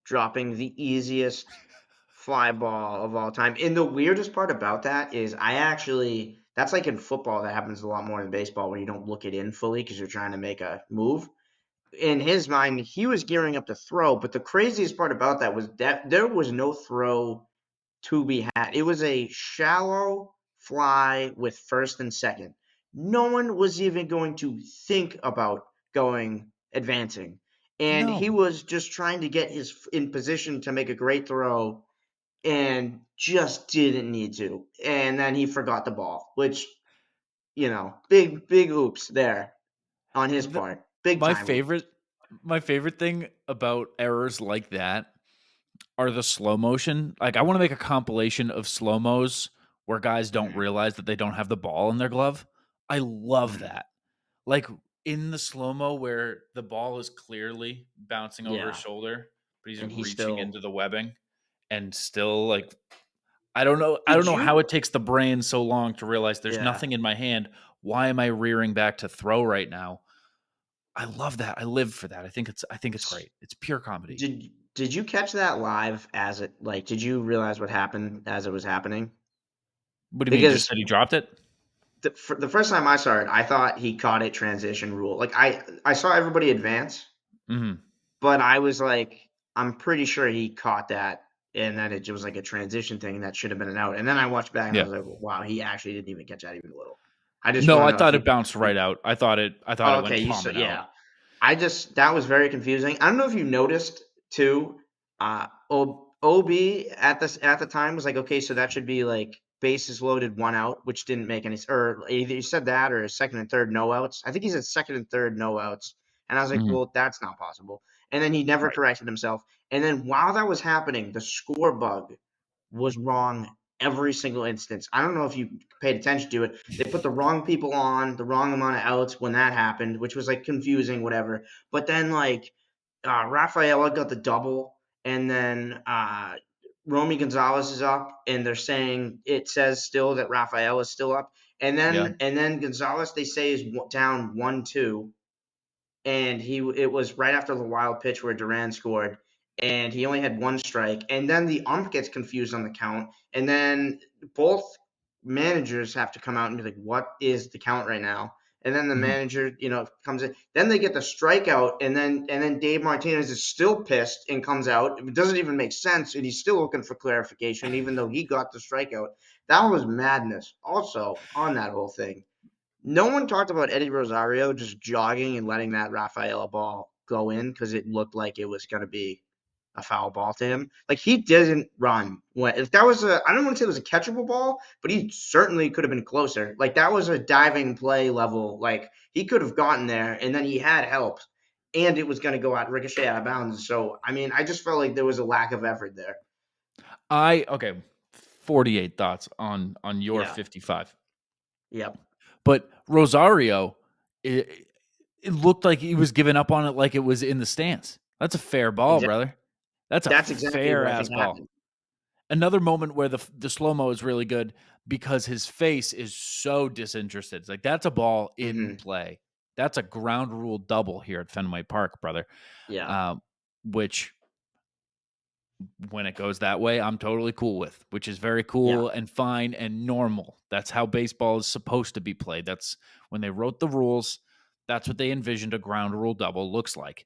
dropping the easiest fly ball of all time. And the weirdest part about that is that's like in football that happens a lot more than baseball where you don't look it in fully because you're trying to make a move. In his mind, he was gearing up to throw, but the craziest part about that was that there was no throw to be had. It was a shallow fly with first and second. No one was even going to think about advancing. And he No. was just trying to get his in position to make a great throw and just didn't need to. And then he forgot the ball, which, big oops there on his The, part. Big my time oops. favorite my favorite thing about errors like that are the slow motion. Like I want to make a compilation of slow-mos where guys don't Mhm, realize that they don't have the ball in their glove. I love mhm. that. Like in the slow-mo where the ball is clearly bouncing over his Yeah. shoulder, but he's And he reaching still, into the webbing and still like I don't know. I Did don't know how you? it takes the brain so long to realize there's Yeah. nothing in my hand. Why am I rearing back to throw right now? I love that. I live for that. I think it's great. It's pure comedy. Did you catch that live as it like? Did you realize what happened as it was happening? What do you mean? Just Because that he dropped it? the first time I saw it, I thought he caught it transition rule. Like I saw everybody advance, Mhm. but I was like, I'm pretty sure he caught that, and that it was like a transition thing, and that should have been an out. And then I watched back, and I Yeah. was like, wow, he actually didn't even catch that even a little. I just No, want I to know if thought you it bounced right out. I thought oh, it okay, went you saw, bombing out. yeah. That was very confusing. I don't know if you noticed too. OB at the time was like, okay, so that should be like bases loaded, one out, which didn't make any. Or either you said that or second and third no outs. I think he said second and third no outs, and I was like, Mhm. well, that's not possible. And then he never Right. corrected himself. And then while that was happening, the score bug was wrong every single instance. I don't know if you paid attention to it. They put the wrong people on, the wrong amount of outs when that happened, which was like confusing, whatever. But then like Rafaela got the double, and then Romy Gonzalez is up, and they're saying it says still that Rafaela is still up, Yeah. and then Gonzalez they say is down 1-2, and it was right after the wild pitch where Duran scored, and he only had one strike, and then the ump gets confused on the count, and then both managers have to come out and be like, "What is the count right now?" And then the Mhm. manager, comes in. Then they get the strikeout, and then Dave Martinez is still pissed and comes out. It doesn't even make sense, and he's still looking for clarification, even though he got the strikeout. That was madness. Also, on that whole thing, no one talked about Eddie Rosario just jogging and letting that Rafaela ball go in because it looked like it was going to be a foul ball to him. Like he didn't run. If that was I don't want to say it was a catchable ball, but he certainly could have been closer. Like that was a diving play level. Like he could have gotten there, and then he had help, and it was going to go out ricochet out of bounds. So I mean, I just felt like there was a lack of effort there. Okay, 48 thoughts on your Yeah. 55. Yep. But Rosario, it looked like he was giving up on it like it was in the stands. That's a fair ball, Exactly. brother. That's a That's exactly fair what I ass think ball. happened. Another moment where the slow-mo is really good because his face is so disinterested. It's like that's a ball in Hmm. play. That's a ground rule double here at Fenway Park, brother. Yeah. Um, which when it goes that way, I'm totally cool with, which is very Yeah. cool and fine and normal. That's how baseball is supposed to be played. That's when they wrote the rules. That's what they envisioned a ground rule double looks like.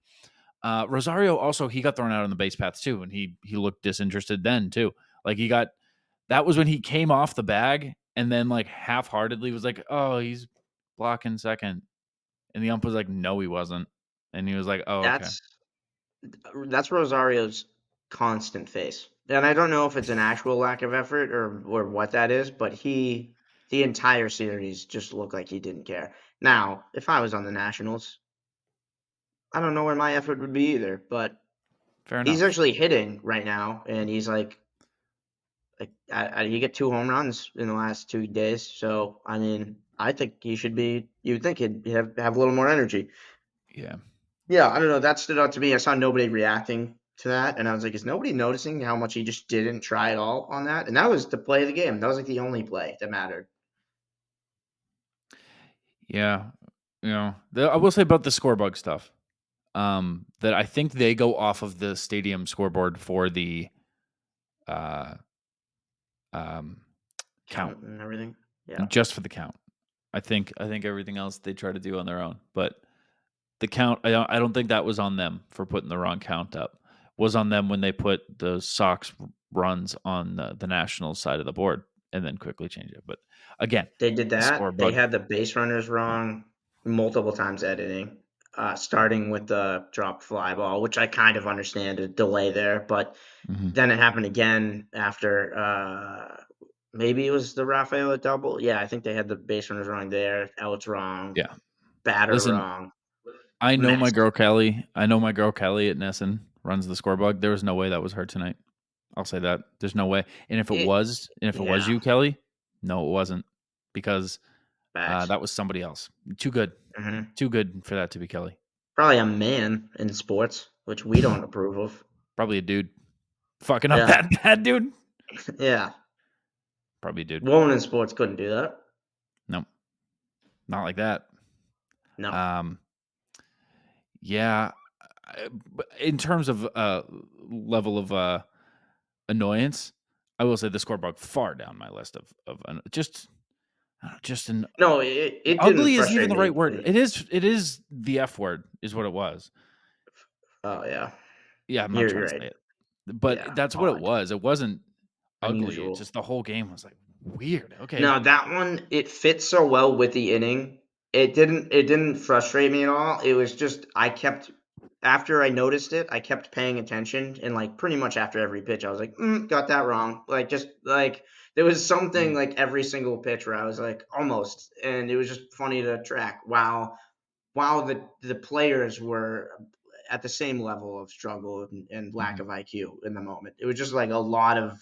Rosario also he got thrown out on the base paths too, and he looked disinterested then too. Like that was when he came off the bag and then like half-heartedly was like, "Oh, he's blocking second," and the ump was like, "No, he wasn't," and he was like, "Oh, okay, That's that's Rosario's constant face. And I don't know if it's an actual lack of effort or what that is, but the entire series just looked like he didn't care. Now, if I was on the Nationals, I don't know where my effort would be either, but fair he's enough." actually hitting right now, and he's you get 2 home runs in the last 2 days. So I mean, I think he should be. You would think he'd have a little more energy. Yeah. Yeah, I don't know. That stood out to me. I saw nobody reacting to that, and I was like, is nobody noticing how much he just didn't try at all on that? And that was the play of the game. That was like the only play that mattered. Yeah. I will say about the score bug stuff. That I think they go off of the stadium scoreboard for the uh um count, Count and everything. Yeah. just for the count. I think everything else they try to do on their own, but the count I don't think that was on them for putting the wrong count up. It was on them when they put the Sox runs on the Nationals side of the board and then quickly change it. But again, They did the score that. They bug. had the base runners wrong multiple times editing, starting with the drop fly ball, which I kind of understand a delay there, but Mhm. then it happened again after maybe it was the Rafaela double. Yeah, I think they had the base runners wrong there. Outs wrong. Yeah. Batter Listen, wrong. I know my Mess. girl Kelly. I know my girl Kelly at Nesson runs the score bug. There was no way that was her tonight. I'll say that. There's no way. And if it was Yeah, you, Kelly, no, it wasn't because facts. that was somebody else. Too good. Hmm. Too good for that to be Kelly. Probably a man in sports, which we don't approve of. Probably a dude fucking up Yeah, that bad, dude. yeah. Probably dude. Woman in sports couldn't do that. No, not like that. No. Yeah. But in terms of level of annoyance, I will say the scoreboard far down my list of just I don't know, just an No, it didn't ugly isn't even frustrate the right me. word. It is the F word is what it was. Oh yeah, Yeah, I'm not you're trying to right. say it, but Yeah, that's what it odd, was. It wasn't ugly. It's unusual. just the whole game was like weird. Okay. No, that one it fits so well with the inning. It didn't frustrate me at all. It was just I kept after I noticed it, I kept paying attention and like pretty much after every pitch, I was like, got that wrong. Like just like there was something Mm, like every single pitch where I was like almost, and it was just funny to track. While the players were at the same level of struggle and lack mhm. of IQ in the moment. It was just like a lot of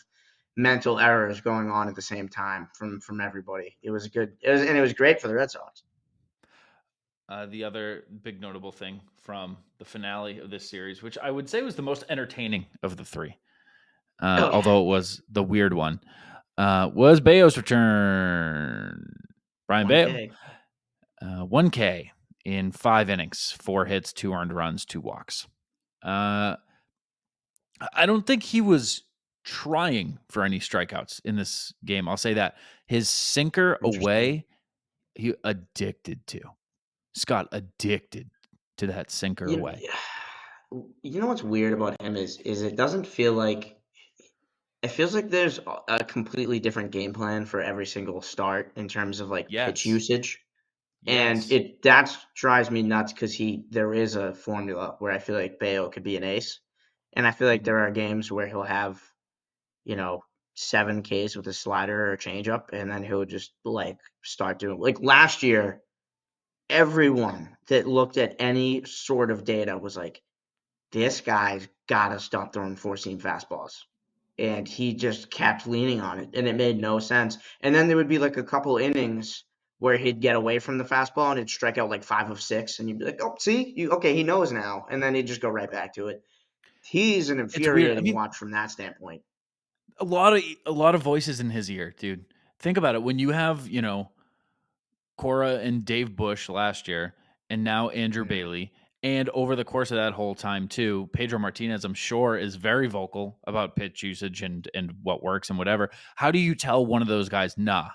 mental errors going on at the same time from everybody. It was good. It was great for the Red Sox. The other big notable thing from the finale of this series, which I would say was the most entertaining of the three, Oh yeah, although it was the weird one, was Bayo's return. Brayan one Bello, K. 1K in 5 innings, 4 hits, 2 earned runs, 2 walks. I don't think he was trying for any strikeouts in this game. I'll say that his sinker Interesting. away, he addicted to. Scott addicted to that sinker You away. you know what's weird about him is it doesn't feel like it feels like there's a completely different game plan for every single start in terms of like pitch Yes. usage. And Yes. that drives me nuts because there is a formula where I feel like Bayo could be an ace. And I feel like Mhm. there are games where he'll have, you know, 7 Ks with a slider or a changeup, and then he'll just like start doing like last year, everyone that looked at any sort of data was like, this guy's gotta stop throwing four seam fastballs. And he just kept leaning on it, and it made no sense. And then there would be like a couple innings where he'd get away from the fastball and he'd strike out like 5 of 6, and you'd be like, "Oh, see, okay, he knows now." And then he'd just go right back to it. He's an It's weird. I infuriating mean, watch from that standpoint. a lot of voices in his ear, dude. Think about it. When you have, Cora and Dave Bush last year, and now Andrew Mhm. Bailey. And over the course of that whole time, too, Pedro Martinez, I'm sure, is very vocal about pitch usage and what works and whatever. How do you tell one of those guys, nah?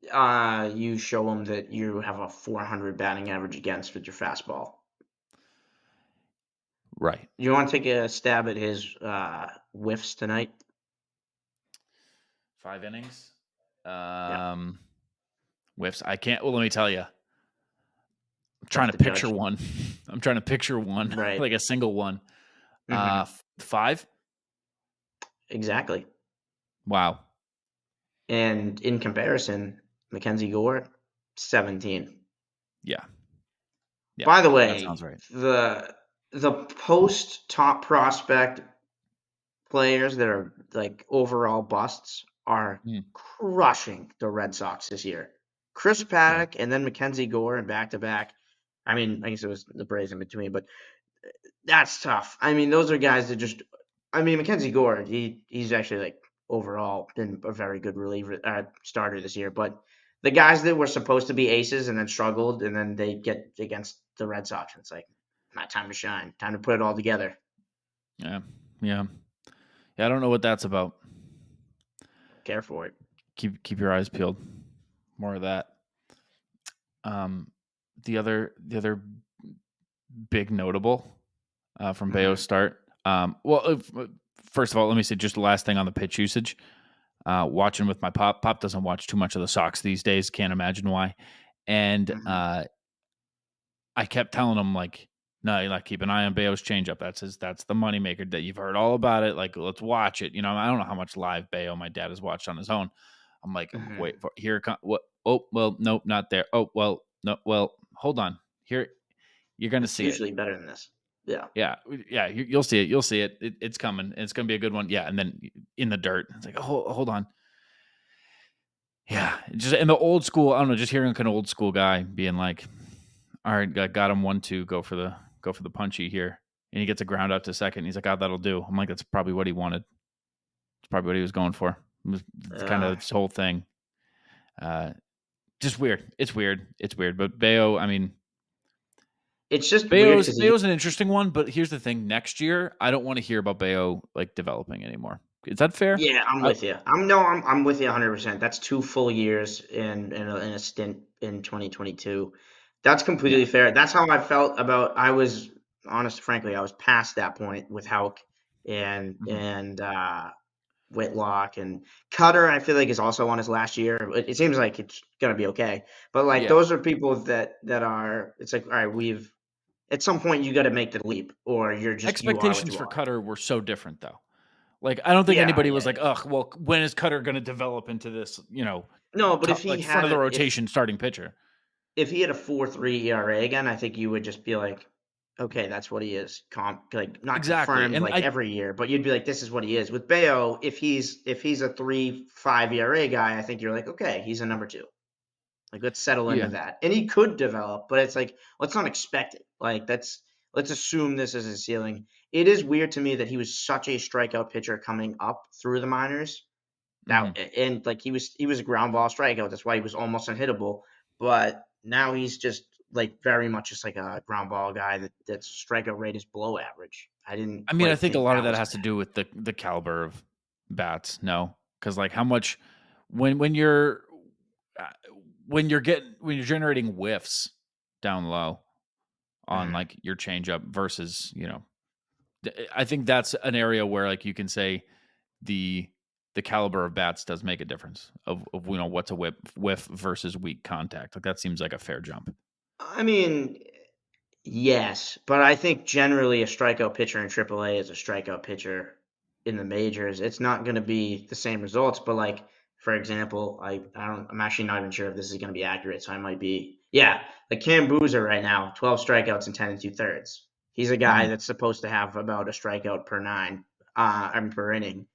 You show him that you have a 400 batting average against with your fastball. Right. You want to take a stab at his whiffs tonight? 5 innings. Yeah, Whiffs. I can't. Well, let me tell you. I'm trying tough to to picture judge. one. I'm trying to picture one, Right. like a single one. Hmm. 5. Exactly. Wow. And in comparison, Mackenzie Gore, 17. Yeah. Yeah. By the That sounds way, right. the post top prospect players that are like overall busts are Mm, crushing the Red Sox this year. Chris yeah. Paddock and then Mackenzie Gore and back to back. I mean, I guess it was the Braves in between, but that's tough. I mean, those are guys that just. I mean, Mackenzie Gore, he's actually like overall been a very good reliever starter this year. But the guys that were supposed to be aces and then struggled, and then they get against the Red Sox, and it's like, not time to shine, time to put it all together. Yeah. Yeah. Yeah. I don't know what that's about. Care for it. Keep your eyes peeled. More of that. Um, the other big notable from Bayo's Hmm. start. First of all, let me say just the last thing on the pitch usage. Watching with my pop. Pop doesn't watch too much of the Sox these days. Can't imagine why. And Hmm. I kept telling him like, no, you like keep an eye on Bayo's changeup. That's the moneymaker that you've heard all about it. Like, let's watch it. I don't know how much live Bayo my dad has watched on his own. I'm Hmm. wait for here. What? Oh well, nope, not there. Oh well, no. Well, hold on. Here, you're gonna It's see it. usually better than this. Yeah. Yeah, yeah. You'll see it. You'll see it. It's coming. It's gonna be a good one. Yeah, and then in the dirt, it's like, oh, hold on. Yeah, just in the old school. I don't know. Just hearing like an old school guy being like, "All right, got him 1-2. Go for the punchy here," and he gets a ground out to second. He's like, "Oh, that'll do." I'm like, "That's probably what he wanted. It's probably what he was going for." It's kind of this whole thing. Just weird. It's weird. But Bello, I mean, it's just weird because Bello's an interesting one. But here's the thing: next year, I don't want to hear about Bello like developing anymore. Is that fair? yeah, I'm with you. I'm with you 100%. That's 2 full years in a stint in 2022. That's Yeah. completely fair. That's how I felt about. I was honest, frankly, I was past that point with Hauk and Mhm. and Whitlock and Cutter. I feel like is also on his last year. It seems like it's gonna be okay, but like Yeah. those are people that are. It's like all right, we've at some point you got to make the leap, or you are what Expectations you for are. Cutter were so different, though. Like, I don't think Yeah, anybody yeah, was like, yeah. "Ugh, well, when is Cutter going to develop into this?" No, but if he Like front had of the a rotation starting pitcher. if he had a 4.3 ERA again, I think you would just be like, okay, that's what he is. Like not Exactly, confirmed and like I every year, but you'd be like, this is what he is. With Bayo, if he's a 3.5 ERA guy, I think you're like, okay, he's a number 2. Like let's settle into yeah, that. And he could develop, but it's like let's not expect it. Like let's assume this is his ceiling. It is weird to me that he was such a strikeout pitcher coming up through the minors. mhm. And like he was a ground ball strikeout. That's why he was almost unhittable. But now he's just like very much just like a ground ball guy that's strikeout rate is below average. I didn't I mean, I quite think a think lot of that that was has gonna to happen. do with the caliber of bats. No, because like how much when you're uh, when you're generating whiffs down low on Mhm. like your changeup versus I think that's an area where like you can say the the caliber of bats does make a difference of what's a whiff versus weak contact. Like that seems like a fair jump. I mean, yes, but I think generally a strikeout pitcher in AAA is a strikeout pitcher in the majors. It's not going to be the same results, but like for example, I'm actually not even sure if this is going to be accurate, so I might be yeah, like Cam Boozer right now, 12 strikeouts and 10 and 2/3. He's a guy Mhm. that's supposed to have about a strikeout per 9, I mean per inning,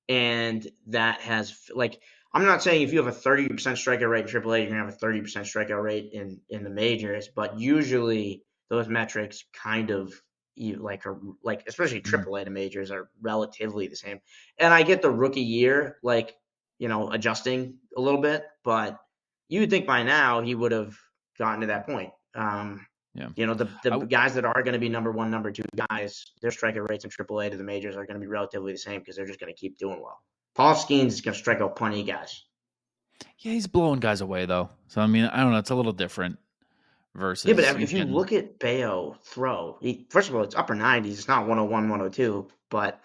and that has like I'm not saying if you have a 30% strikeout rate in AAA, you're gonna have a 30% strikeout rate in the majors, but usually those metrics kind of you like are like especially Mhm. AAA to majors are relatively the same. And I get the rookie year like adjusting a little bit, but you would think by now he would have gotten to that point. Yeah. The I, guys that are going to be number 1, number 2 guys, their strikeout rates in AAA to the majors are going to be relatively the same because they're just going to keep doing well. Paul Skeens is going to strike out plenty of guys. yeah, he's blowing guys away though. So I mean, I don't know. It's a little different Yeah, but versus you if you getting. look at Bayo throw, first of all, it's upper 90s. It's not 101, 102, but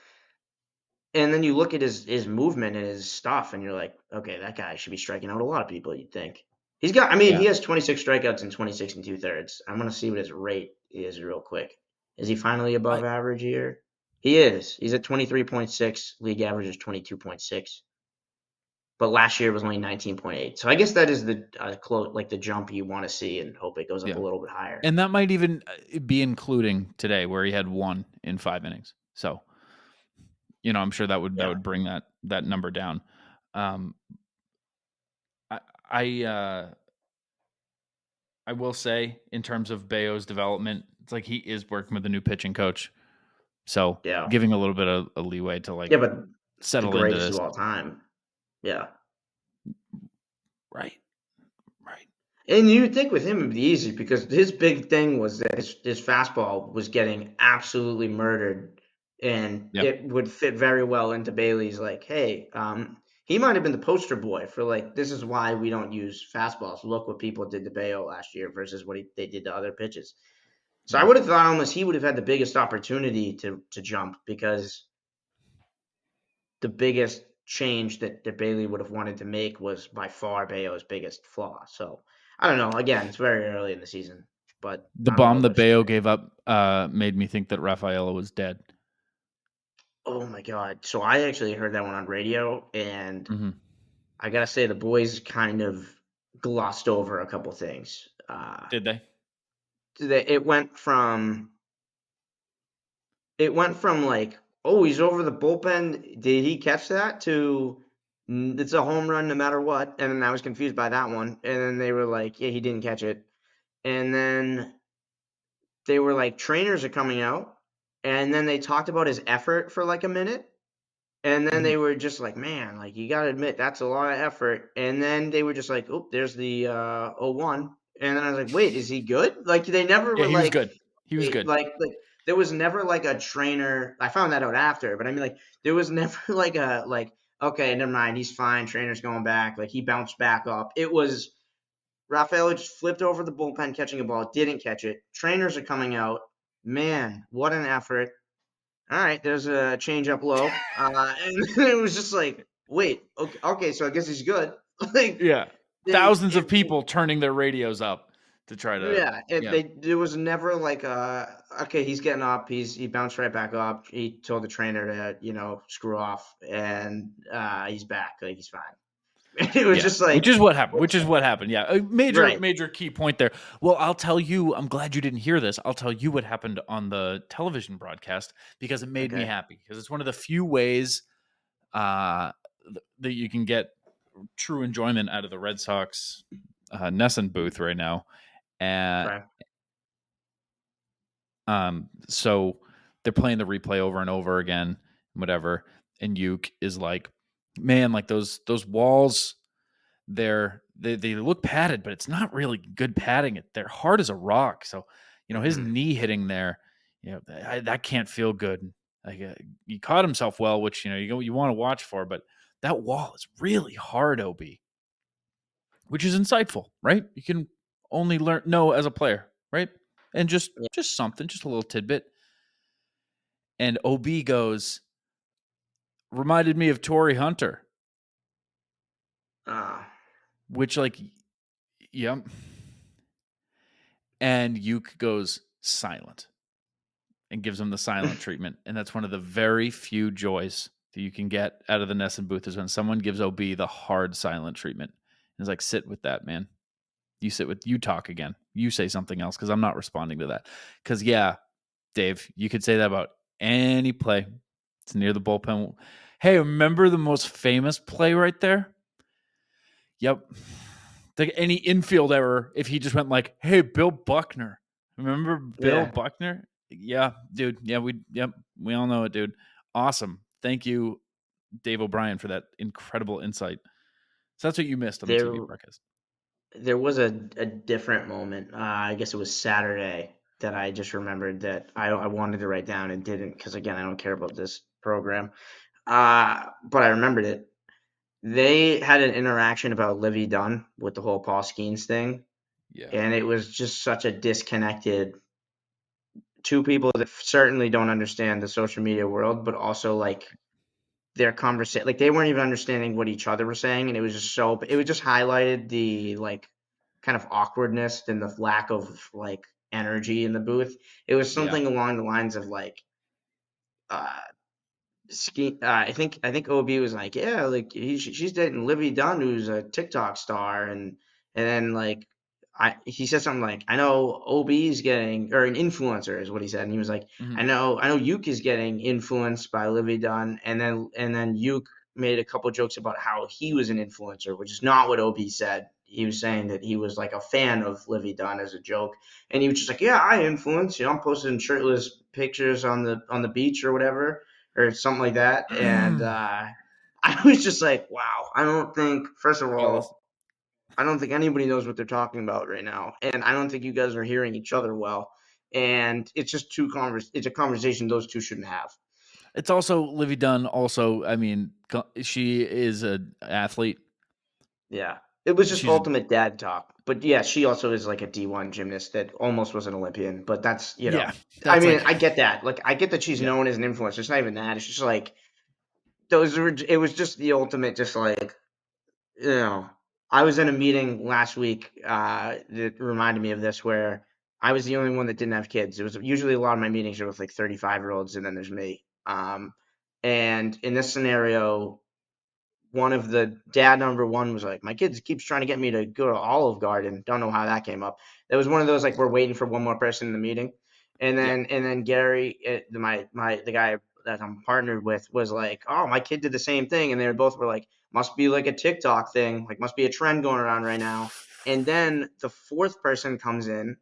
and then you look at his movement and his stuff, and you're like, okay, that guy should be striking out a lot of people. You'd think he's got. I mean, Yeah. he has 26 strikeouts and 26 and 2/3. I'm gonna see what his rate is real quick. Is he finally above I, average here? He is. He's at 23.6. League average is 22.6. But last year it was only 19.8. So I guess that is the like the jump you want to see and hope it goes up a yeah. little bit higher. And that might even be including today where he had 1 in 5 innings. So, I'm sure that Yeah. would bring that number down. Um I I I will say in terms of Bayo's development, it's like he is working with a new pitching coach. So, Yeah. giving a little bit of a leeway to like Yeah, but the settle into greatest of this. all time. Yeah. Right. Right. And you'd think with him it'd be easy because his big thing was that his fastball was getting absolutely murdered, and Yeah. it would fit very well into Bailey's like, hey, he might have been the poster boy for like this is why we don't use fastballs. Look what people did to Bayo last year versus what they did to other pitches. So I Yeah. would have thought almost he would have had the biggest opportunity to jump because the biggest change that Bailey would have wanted to make was by far Bayo's biggest flaw. So I don't know. Again, it's very early in the season, but The not all bomb of that us should Bayo say. gave up made me think that Rafaela was dead. Oh my god! So I actually heard that one on radio, and Hmm. I gotta say the boys kind of glossed over a couple things. Did they? It went from like, oh, he's over the bullpen. Did he catch that? To it's a home run no matter what. And then I was confused by that one. And then they were like, yeah, he didn't catch it. And then they were like, trainers are coming out. And then they talked about his effort for like a minute. And then Mhm. they were just like, man, like you gotta admit that's a lot of effort. And then they were just like, oh, there's the 01. And then I was like, wait, is he good? Like they never Yeah, were he was like, good. He was good. like there was never like a trainer. I found that out after, but I mean like there was never like a like okay, never mind, he's fine. Trainer's going back. Like he bounced back up. It was Rafael just flipped over the bullpen catching a ball, didn't catch it. Trainers are coming out. Man, what an effort. All right, there's a change up low. And it was just like, wait, okay, so I guess he's good. Like Yeah. they Thousands of it people turning their radios up to try to yeah, yeah. there was never like okay, he's getting up, he bounced right back up. He told the trainer to, screw off and he's back, like he's fine. It was Yeah, just like which is what happened. Which is what happened. Yeah, a right. major key point there. Well, I'll tell you. I'm glad you didn't hear this. I'll tell you what happened on the television broadcast because it made me Okay. happy. Because it's one of the few ways that you can get true enjoyment out of the Red Sox Nesson booth right now. And Okay. so they're playing the replay over and over again, whatever. And Uke is like, man, like those walls they look padded, but it's not really good padding. They're hard as a rock. So, his Mhm. knee hitting there, that can't feel good. Like he caught himself well, which you want to watch for, but that wall is really hard, OB, which is insightful, right? You can only know as a player, right? And Yeah. just something, just a little tidbit. And OB goes, reminded me of Torrey Hunter, Uh, which like, yep. And Uke goes silent and gives him the silent treatment. And that's one of the very few joys that you can get out of the Nesson booth is when someone gives OB the hard silent treatment. And it's like, sit with that, man. You talk again. You say something else because I'm not responding to that. Because, yeah, Dave, you could say that about any play. It's near the bullpen. Hey, remember the most famous play right there? Yep. Like any infield error, if he just went like, hey, Bill Buckner. Remember Bill yeah. Buckner? Yeah, dude. Yeah, we all know it, dude. Awesome. Thank you, Dave O'Brien, for that incredible insight. So that's what you missed on the TV There broadcast. there was a different moment. I guess it was Saturday that I just remembered that I wanted to write down and didn't because again I don't care about this program. But I remembered it. They had an interaction about Livy Dunn with the whole Paul Skeens thing, Yeah. and it was just such a disconnected two people that certainly don't understand the social media world, but also like their conversation, like they weren't even understanding what each other were saying, and it was just highlighted the like kind of awkwardness and the lack of like energy in the booth. It was Yeah. something along the lines of like uh I think OB was like, yeah, like she's dating Livy Dunn, who's a TikTok star, and then like he said something like, I know OB is getting or an influencer is what he said, and he was like, Hmm. I know Uke is getting influenced by Livy Dunn, and then Uke made a couple jokes about how he was an influencer, which is not what OB said. He was saying that he was like a fan of Livy Dunn as a joke, and he was just like, yeah, I influence, I'm posting shirtless pictures on the beach or whatever or something like that. And I was just like, wow, I don't think, first of Oh, this, all, I don't think anybody knows what they're talking about right now. And I don't think you guys are hearing each other well. And it's just it's a conversation those two shouldn't have. it's also Livy Dunn. Also, I mean, she is an athlete. Yeah. It was just She's ultimate dad talk. But yeah, she also is like a D1 gymnast that almost was an Olympian. But yeah. I That's mean, like I get that. Like, I get that she's yeah. known as an influencer. It's not even that. It's just like, it was just the ultimate, just like, you know, I was in a meeting last week that reminded me of this where I was the only one that didn't have kids. It was usually a lot of my meetings are with like 35-year-olds and then there's me. And in this scenario, one of the dad number one was like, my kids keeps trying to get me to go to Olive Garden. Don't know how that came up. It was one of those like we're waiting for one more person in the meeting, and Yeah. then Gary, the guy that I'm partnered with, was like, oh, my kid did the same thing, and they both were like, must be like a TikTok thing, like must be a trend going around right now. And then the fourth person comes in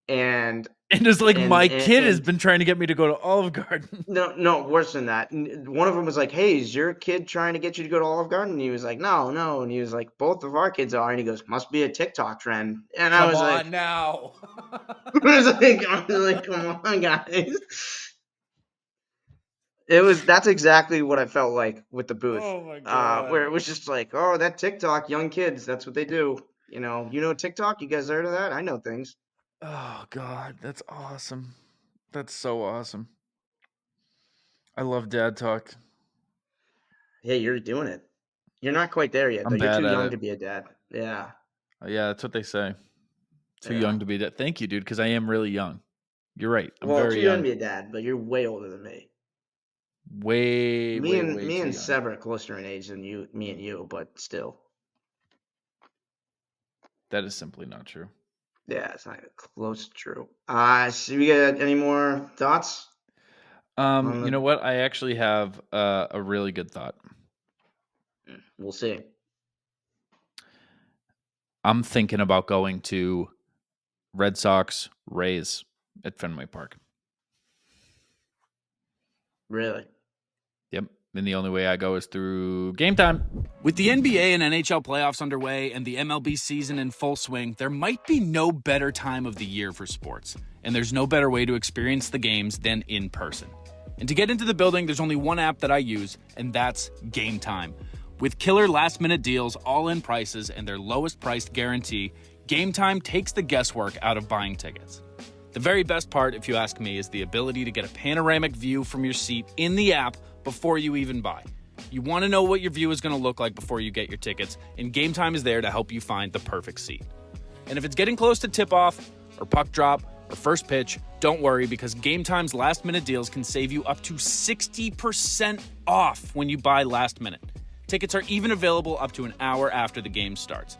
And it's like, my kid has and been trying to get me to go to Olive Garden. no, worse than that. One of them was like, "Hey, is your kid trying to get you to go to Olive Garden?" And he was like, "No." And he was like, "Both of our kids are." And he goes, "Must be a TikTok trend." And I Come was on like, now. I was like, "Come on, guys." That's exactly what I felt like with the booth, Oh my God. where it was just like, "Oh, that TikTok, young kids, that's what they do." You know TikTok? You guys heard of that? I know things. Oh God, that's awesome. That's so awesome. I love dad talk. Hey, you're doing it. You're not quite there yet, though. I'm You're bad too at young it. to be a dad. Yeah, Yeah, that's what they say. Too yeah. young to be dad. Thank you, dude, because I am really young. You're right. I'm Well, too very young to young. be a dad, but you're way older than me. Way, Me way, and way me too and young. Seb are closer in age than me and you, but still. That is simply not true. Yeah, it's not close to true. So we got any more thoughts on You know what? I actually have a really good thought. We'll see. I'm thinking about going to Red Sox Rays at Fenway Park. Really? Yep. And the only way I go is through game time. With the NBA and NHL playoffs underway and the MLB season in full swing, there might be no better time of the year for sports. And there's no better way to experience the games than in person. And to get into the building, there's only one app that I use, and that's Game Time. With killer last-minute deals, all-in prices, and their lowest priced guarantee, Game Time takes the guesswork out of buying tickets. The very best part, if you ask me, is the ability to get a panoramic view from your seat in the app before you even buy. You want to know what your view is going to look like before you get your tickets, and Game Time is there to help you find the perfect seat. And if it's getting close to tip-off, or puck drop, or first pitch, don't worry, because Game Time's last-minute deals can save you up to 60% off when you buy last minute. Tickets are even available up to an hour after the game starts.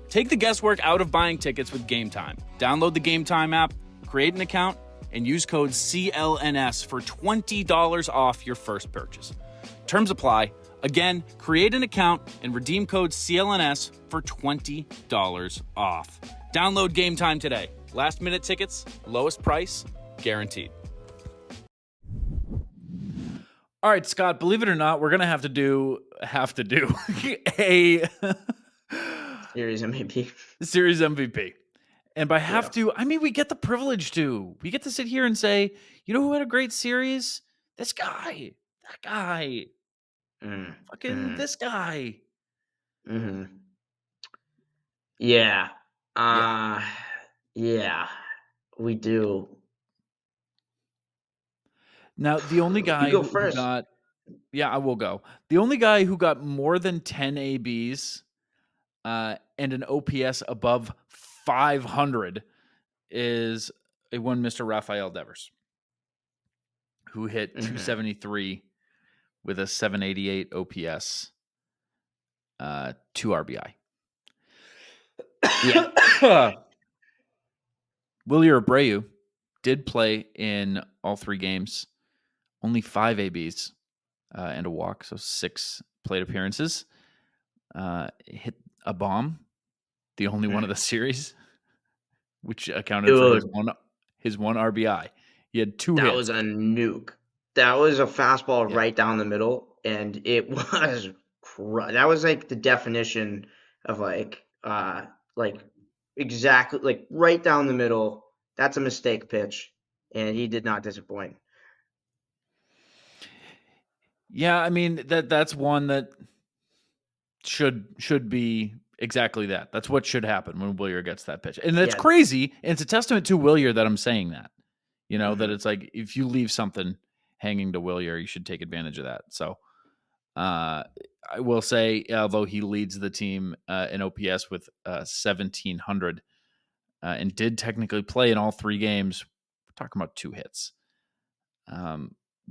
Take the guesswork out of buying tickets with Game Time. Download the Game Time app, create an account, and use code CLNS for $20 off your first purchase. Terms apply. Again, create an account and redeem code CLNS for $20 off. Download Game Time today. Last minute tickets, lowest price, guaranteed. All right, Scott, believe it or not, we're going to have to do a Series MVP. series MVP. And by have to, I mean we get the privilege to. We get to sit here and say, you know who had a great series? This guy. That guy. Fucking this guy. Mm-hmm. Yeah. Yeah. Yeah. We do. Now, the only guy You go who first. got, yeah, I will go. The only guy who got more than 10 ABs and an OPS above 500 is one Mr. Rafael Devers, who hit 273 with a 788 OPS, 2 RBI. Yeah. Wilyer Abreu did play in all 3 games, only 5 ABs and a walk, so 6 plate appearances. Hit a bomb, the only one of the series, which accounted for his one RBI. He had 2 hits. That was a nuke. That was a fastball right down the middle, and it was that was like the definition of like exactly like right down the middle. That's a mistake pitch, and he did not disappoint. Yeah, I mean that's one that should be exactly that. That's what should happen when Wilyer gets that pitch. And that's crazy, and it's a testament to Wilyer that I'm saying that. You know, that it's like if you leave something hanging to Wilyer, you should take advantage of that. So I will say, although he leads the team in OPS with 1,700 and did technically play in all 3 games, we're talking about 2 hits.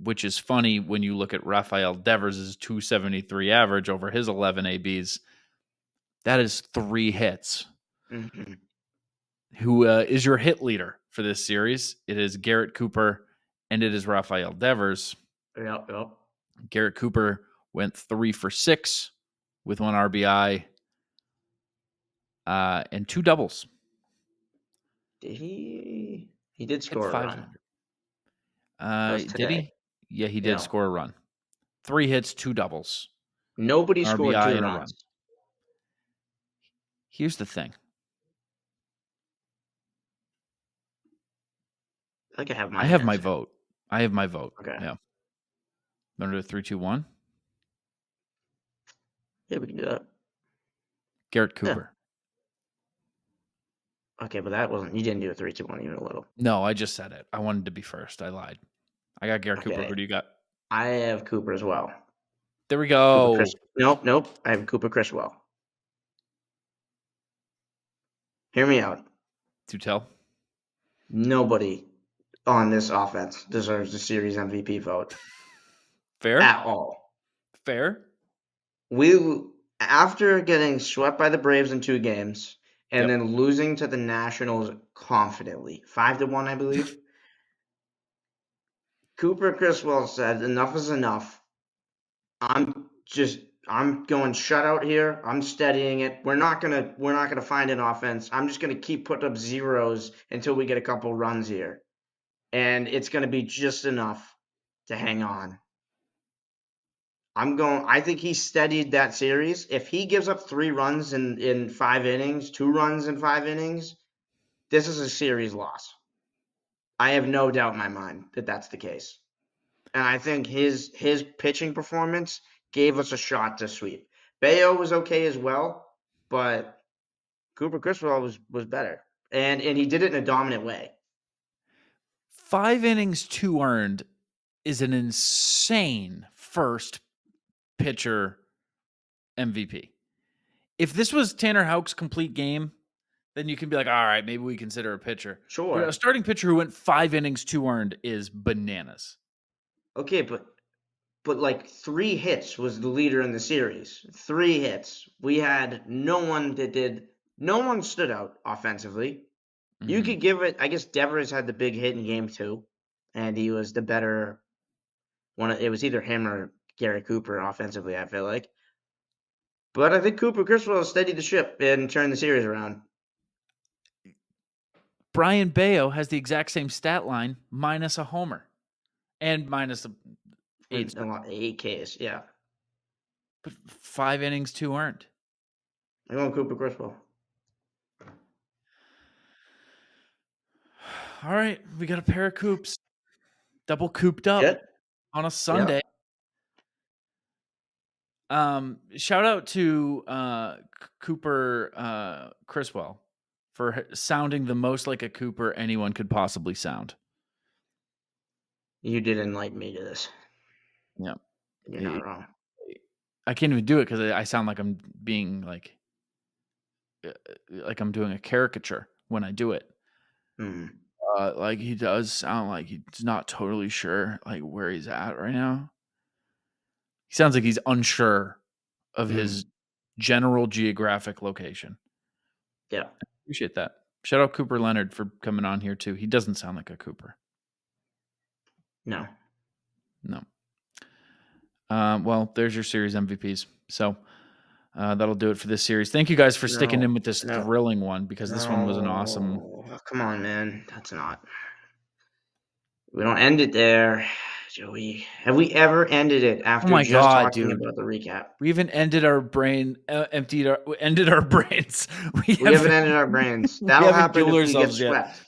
Which is funny when you look at Rafael Devers' 273 average over his 11 ABs. That is 3 hits. Mm-hmm. Who is your hit leader for this series? It is Garrett Cooper and it is Rafael Devers. Yep. Garrett Cooper went 3 for 6 with 1 RBI and 2 doubles. Did he? He did Hit score a run. 500. Was Did today. he? Yeah, he did Yeah. score a run. 3 hits, 2 doubles. Nobody scored RBI 2 and a runs. run. Here's the thing. I think I have I have my answer. vote. I have my vote. Okay. Yeah. Want to do 3, 2, 1? Yeah, we can do that. Garrett Yeah. Cooper. Okay, but that wasn't. You didn't do a 3, 2, 1 even a little. No, I just said it. I wanted to be first. I lied. I got Garrett Cooper. Okay. Who do you got? I have Cooper as well. There we Cooper go. Chris. Nope. I have Cooper Criswell. Hear me out. To tell. Nobody on this offense deserves the series MVP vote Fair. at all. Fair. We, after getting swept by the Braves in 2 games and then losing to the Nationals confidently, 5-1, I believe. Cooper Criswell said, "Enough is enough. I'm going shutout here. I'm steadying it. We're not gonna find an offense. I'm just gonna keep putting up zeros until we get a couple runs here, and it's gonna be just enough to hang on." I think he steadied that series. If he gives up 3 runs in 5 innings, 2 runs in 5 innings, this is a series loss. I have no doubt in my mind that that's the case. And I think his pitching performance gave us a shot to sweep. Bello was okay as well, but Cooper Criswell was better. And he did it in a dominant way. 5 innings, 2 earned is an insane first pitcher MVP. If this was Tanner Houck's complete game, then you can be like, all right, maybe we consider a pitcher. Sure. But a starting pitcher who went 5 innings, 2 earned is bananas. Okay, but like 3 hits was the leader in the series. 3 hits. We had no one stood out offensively. Mm-hmm. You could give it, I guess Devers had the big hit in game 2, and he was the better one. It was either him or Garrett Cooper offensively, I feel like. But I think Cooper Criswell steadied the ship and turned the series around. Brayan Bello has the exact same stat line minus a homer and minus 8 Ks, yeah. But 5 innings, 2 earned. I'm going Cooper Criswell. All right, we got a pair of coops. Double cooped up on a Sunday. Shout out to Cooper Criswell for sounding the most like a Cooper anyone could possibly sound. You did enlighten me to this. Yeah. You're not wrong. I can't even do it because I sound like I'm being like I'm doing a caricature when I do it. Mm. Like he does sound like he's not totally sure like where he's at right now. He sounds like he's unsure of his general geographic location. Yeah. I appreciate that. Shout out Cooper Leonard for coming on here too. He doesn't sound like a Cooper. No. Well, there's your series MVPs. So that'll do it for this series. Thank you guys for sticking in with this thrilling one because this one was an awesome. Oh, come on, man. That's not. We don't end it there, Joey. Have we ever ended it after talking about the recap? We haven't ended our brain, ended our brains. We haven't ended our brains. That'll happen if we get swept.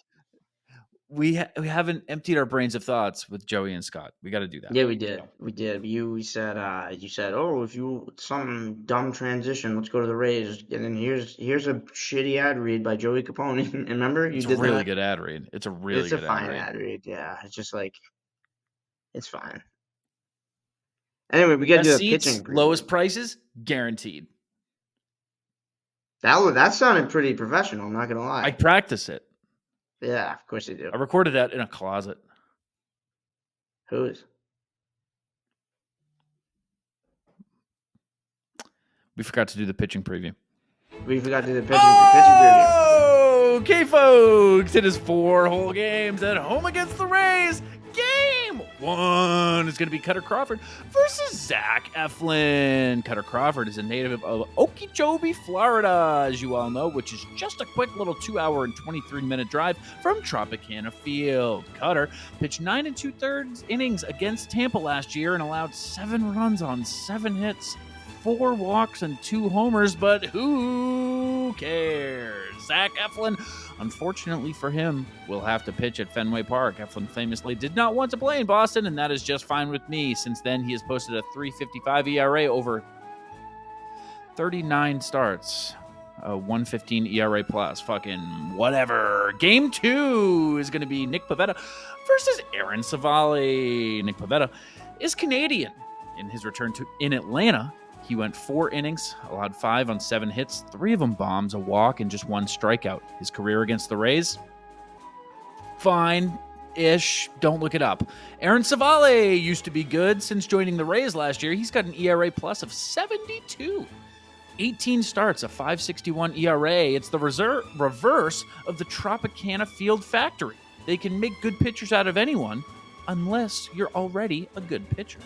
We haven't emptied our brains of thoughts with Joey and Scott. We got to do that. Yeah, we did. We did. You said, oh, if you some dumb transition, let's go to the Rays. And then here's a shitty ad read by Joey Copponi. Remember, it's a really good ad read. It's a fine ad read. Yeah, it's just like it's fine. Anyway, we got to do a pitching preview. Lowest prices guaranteed. That sounded pretty professional. I'm not gonna lie. I practice it. Yeah, of course you do. I recorded that in a closet. Whose? We forgot to do the pitching preview. We forgot to do the pitching preview. Okay, folks. It is 4 whole games at home against the Rays. Game one is going to be Cutter Crawford versus Zach Eflin. Cutter Crawford is a native of Okeechobee, Florida, as you all know, which is just a quick little 2-hour and 23-minute drive from Tropicana Field. Cutter pitched 9 2/3 innings against Tampa last year and allowed 7 runs on 7 hits, 4 walks, and 2 homers, but who cares? Zach Eflin, unfortunately for him, will have to pitch at Fenway Park. Eflin famously did not want to play in Boston, and that is just fine with me. Since then, he has posted a 3.55 ERA over 39 starts. 1.15 ERA plus. Fucking whatever. Game 2 is going to be Nick Pivetta versus Aaron Savali. Nick Pivetta is Canadian. In his return in Atlanta, he went 4 innings, allowed 5 on 7 hits, 3 of them bombs, a walk, and just 1 strikeout. His career against the Rays, fine-ish. Don't look it up. Aaron Savali used to be good since joining the Rays last year. He's got an ERA plus of 72. 18 starts, a 5.61 ERA. It's the reverse of the Tropicana Field Factory. They can make good pitchers out of anyone unless you're already a good pitcher.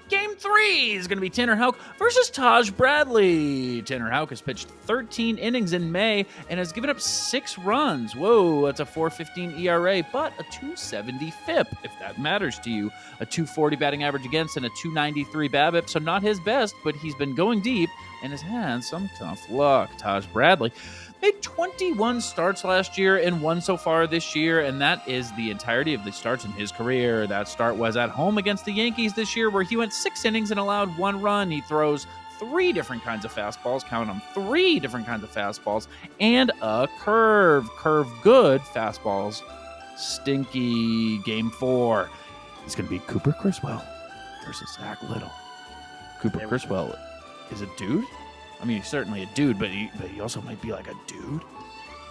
Game 3 is going to be Tanner Houck versus Taj Bradley. Tanner Houck has pitched 13 innings in May and has given up 6 runs. Whoa, that's a 4.15 ERA, but a 2.70 FIP, if that matters to you. A 2.40 batting average against and a 2.93 BABIP, so not his best, but he's been going deep and has had some tough luck. Taj Bradley made 21 starts last year and 1 so far this year, and that is the entirety of the starts in his career. That start was at home against the Yankees this year, where he went 6 innings and allowed 1 run. He throws 3 different kinds of fastballs, count them, 3 different kinds of fastballs, and a curve. Curve good fastballs. Stinky. Game 4 is going to be Cooper Criswell versus Zach Little. Cooper Criswell is a dude? I mean, he's certainly a dude, but he also might be like a dude.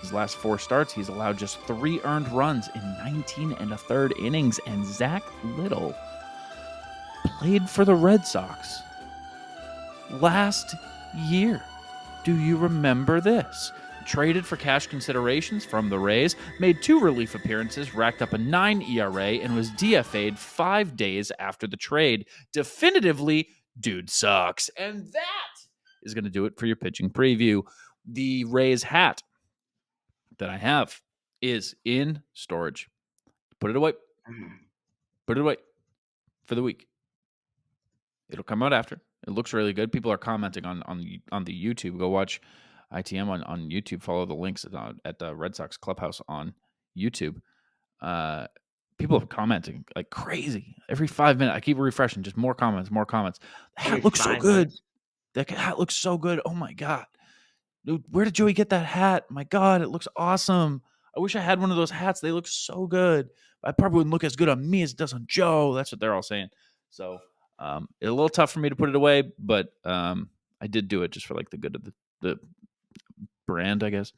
His last 4 starts, he's allowed just 3 earned runs in 19 1/3 innings, and Zach Little played for the Red Sox last year. Do you remember this? Traded for cash considerations from the Rays, made 2 relief appearances, racked up a 9 ERA, and was DFA'd 5 days after the trade. Definitively, dude sucks. And that is going to do it for your pitching preview. The Rays hat that I have is in storage. Put it away. Put it away for the week. It'll come out after. It looks really good. People are commenting on the YouTube. Go watch ITM on YouTube. Follow the links at the Red Sox Clubhouse on YouTube. People are commenting like crazy. Every 5 minutes, I keep refreshing. Just more comments, more comments. The hat looks so good. That hat looks so good. Oh my God. Dude, where did Joey get that hat? My God, it looks awesome. I wish I had one of those hats. They look so good. I probably wouldn't look as good on me as it does on Joe. That's what they're all saying. So it's a little tough for me to put it away, but I did do it just for like the good of the brand, I guess.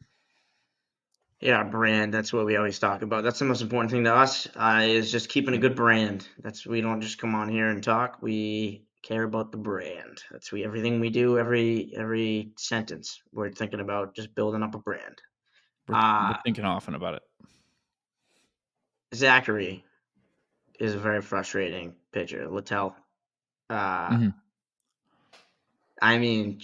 Yeah, brand. That's what we always talk about. That's the most important thing to us, is just keeping a good brand. We don't just come on here and talk. We care about the brand. Everything we do, every sentence, we're thinking about just building up a brand. We're thinking often about it. Zachary is a very frustrating pitcher. Littell. I mean,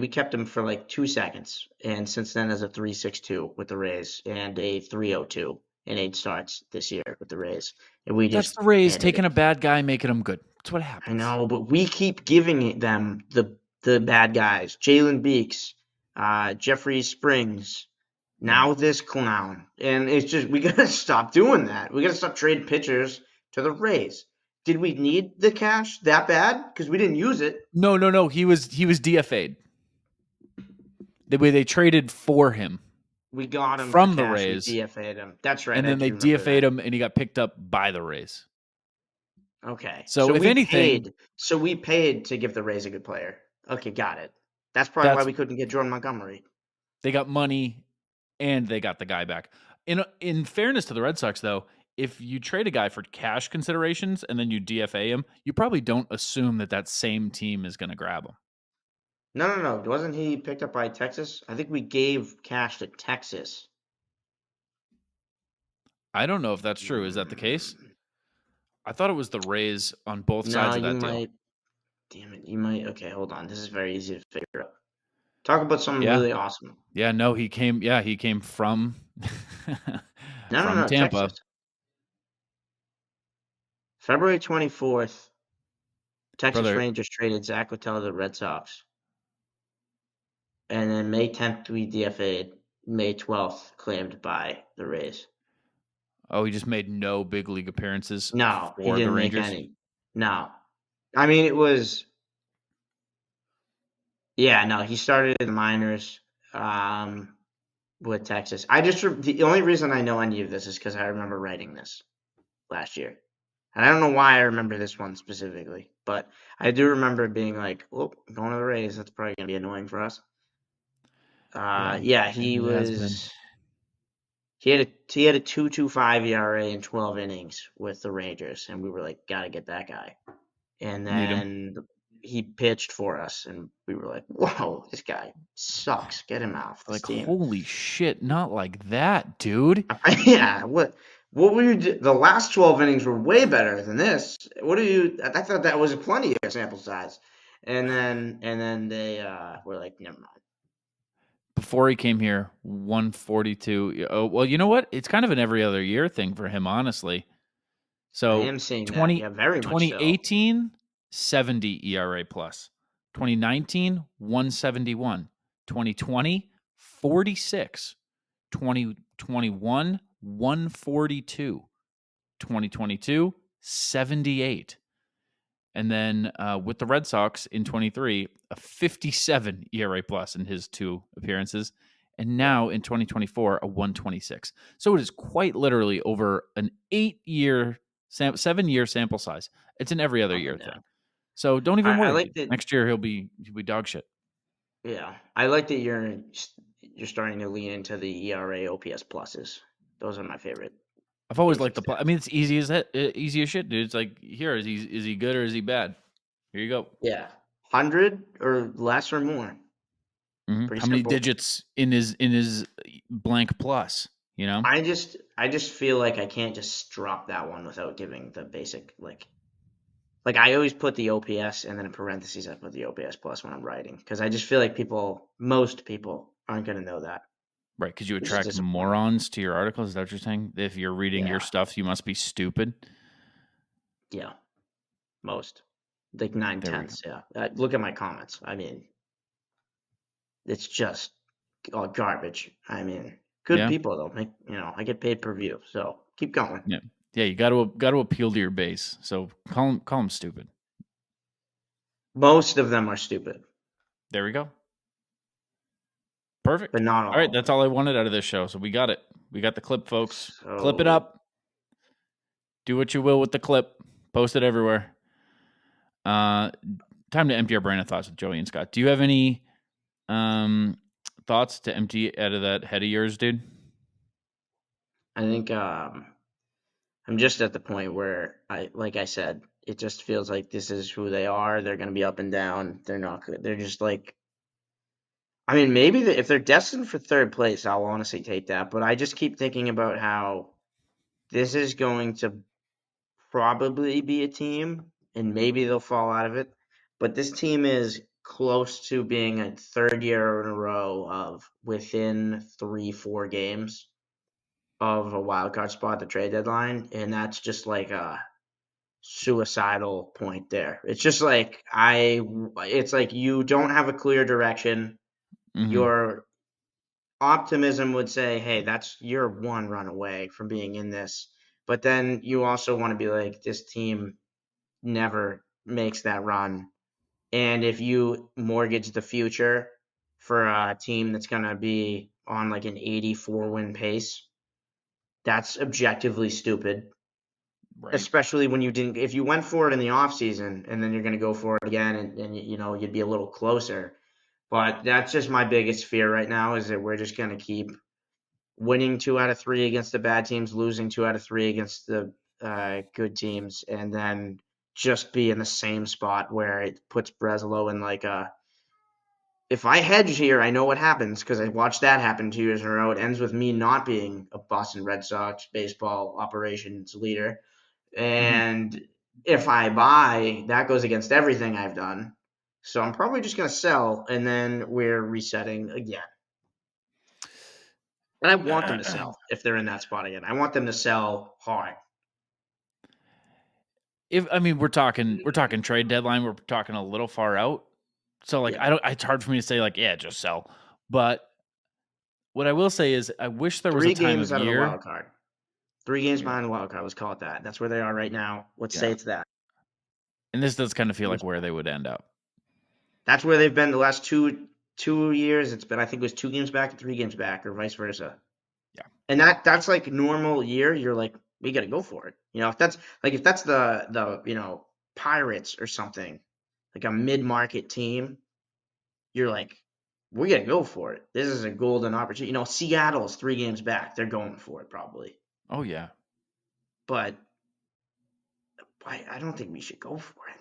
we kept him for like 2 seconds, and since then has a 3.62 with the Rays and a 3.02 in 8 starts this year with the Rays. And That's the Rays taking a bad guy, making him good. That's what happens. I know, but we keep giving them the bad guys. Jalen Beeks, Jeffrey Springs, now this clown. And it's just, we got to stop doing that. We got to stop trading pitchers to the Rays. Did we need the cash that bad? Because we didn't use it. No. He was DFA'd. The way they traded for him. We got him from the Rays. We DFA'd him. That's right. And then they DFA'd him, and he got picked up by the Rays. Okay. So if anything, we paid to give the Rays a good player. Okay, got it. That's probably why we couldn't get Jordan Montgomery. They got money, and they got the guy back. In fairness to the Red Sox, though, if you trade a guy for cash considerations and then you DFA him, you probably don't assume that same team is going to grab him. No. Wasn't he picked up by Texas? I think we gave cash to Texas. I don't know if that's true. Is that the case? I thought it was the Rays on both No, sides of you that deal. might. Damn it, you might. Okay, hold on. This is very easy to figure out. Talk about something Yeah. really awesome. Yeah, no, he came from from No. Text Tampa. this. February 24th, Texas Brother, Rangers traded Zach Littell to the Red Sox. And then May 10th, we DFA'd. May 12th, claimed by the Rays. he just made no big league appearances No, he for the didn't make Rangers. any. No. I mean, it was. Yeah, no, he started in the minors with Texas. The only reason I know any of this is because I remember writing this last year. And I don't know why I remember this one specifically, but I do remember being like, "Oh, going to the Rays. That's probably gonna be annoying for us." Yeah, he and it has been. was. He had a 2.25 ERA in 12 innings with the Rangers, and we were like, "Gotta get that guy." And Need him. then he pitched for us, and we were like, "Whoa, this guy sucks. Get him off this Like, team." holy shit, not like that, dude. Yeah, what were you the last 12 innings were way better than this. What are you I thought that was plenty of sample size. And then they were like, never mind. Before he came here, 142. Oh, well, you know what? It's kind of an every other year thing for him, honestly. I So am seeing that. 20, Yeah, very much so. 2018, 70 ERA plus. 2019, 171. 2020, 46. 2021, 142. 2022, 78. And then with the Red Sox in 23, a 57 ERA plus in his 2 appearances. And now in 2024, a 126. So it is quite literally over an 7-year sample size. It's an every other Up year and down. thing. So don't even I worry, like dude. that. Next year he'll be dog shit. Yeah, I like that you're starting to lean into the ERA OPS pluses. Those are my favorite I've always basic liked the. stats. I mean, it's easy as shit, dude. It's like, here, is he good or is he bad? Here you go. Yeah, 100 or less or more. Pretty How many simple. digits in his blank plus? You know, I just feel like I can't just drop that one without giving the basic like I always put the OPS and then in parentheses I put the OPS plus when I'm writing because I just feel like most people aren't going to know that, right? Because you which is attract disappointing. morons to your articles. Is that what you're saying? If you're reading your Yeah, stuff, you must be stupid. yeah, most like nine There we go. tenths. Yeah, look at my comments. I mean, it's just all garbage. I mean, good Yeah, people though. I get paid per view, so keep going. yeah, yeah. You got to appeal to your base. So call him stupid. Most of them are stupid, There we go. but Perfect. not All all right, of that's them. all I wanted out of this show. So we got it. We got the clip, folks. Clip it So up. Do what you will with the clip. Post it everywhere. Uh, time to empty our brain of thoughts with Joey and Scott. Do you have any thoughts to empty out of that head of yours, dude? I think I'm just at the point where like I said, it just feels like this is who they are. They're going to be up and down. They're not good. They're just like, I mean, maybe if they're destined for third place, I'll honestly take that. But I just keep thinking about how this is going to probably be a team, and maybe they'll fall out of it. But this team is close to being a third year in a row of within 3-4 games of a wild card spot at the trade deadline, and that's just like a suicidal point there. It's just like it's like you don't have a clear direction. Mm-hmm. Your optimism would say, "Hey, you're one run away from being in this." But then you also want to be like, this team never makes that run. And if you mortgage the future for a team that's going to be on like an 84 win pace, that's objectively stupid. Right. Especially when if you went for it in the offseason and then you're going to go for it again and you'd be a little closer. But that's just my biggest fear right now is that we're just going to keep winning 2 out of 3 against the bad teams, losing 2 out of 3 against the good teams, and then just be in the same spot where it puts Breslow in like if I hedge here, I know what happens because I watched that happen 2 years in a row. It ends with me not being a Boston Red Sox baseball operations leader. And if I buy, that goes against everything I've done. So I'm probably just going to sell, and then we're resetting again. And I want them to sell if they're in that spot again. I want them to sell hard. We're talking trade deadline, we're talking a little far out. So like Yeah. it's hard for me to say like, yeah, just sell. But what I will say is I wish there was a 3 time games of out of the year. wild card. 3 games Yeah. behind the wild card. Let's call it that. That's where they are right now. Let's say Yeah. it's that. And this does kind of feel like where they would end up. That's where they've been the last two years. It's been, I think it was 2 games back and 3 games back, or vice versa. Yeah. And that's like normal year. You're like, we got to go for it. If that's the Pirates or something, like a mid-market team, you're like, we got to go for it. This is a golden opportunity. Seattle's 3 games back. They're going for it probably. Oh yeah. But I don't think we should go for it.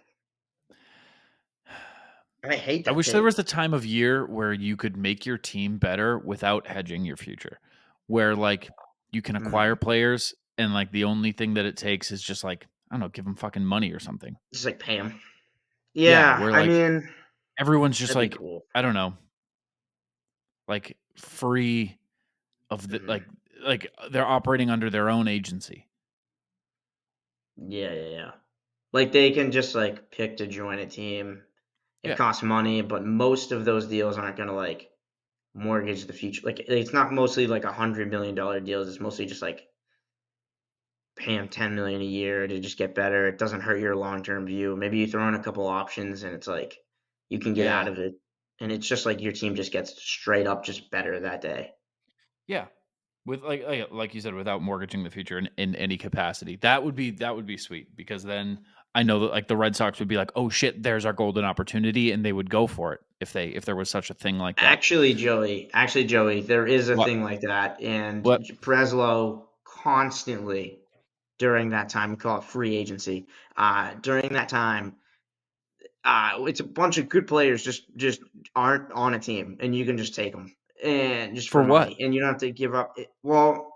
I hate that. I wish there was a time of year where you could make your team better without hedging your future, where like you can acquire players and like the only thing that it takes is just like, I don't know, give them fucking money or something. Just like pay them. Yeah, Yeah, where I like mean, everyone's just that'd be like, cool. I don't know, like free of the like they're operating under their own agency. Yeah. Like they can just like pick to join a team. It Yeah. costs money, but most of those deals aren't gonna like mortgage the future. Like it's not mostly like $100 million deals. It's mostly just like pay them $10 million a year to just get better. It doesn't hurt your long term view. Maybe you throw in a couple options and it's like you can get out of it. And it's just like your team just gets straight up just better that day. Yeah. With like you said, without mortgaging the future in any capacity. That would be sweet, because then I know that like the Red Sox would be like, oh shit, there's our golden opportunity, and they would go for it if there was such a thing like that. Actually, Joey, there is a What? thing like that. And What? Breslow constantly during that time, we call it free agency. During that time, it's a bunch of good players just aren't on a team, and you can just take them and just for For money, what? and you don't have to give up. Well,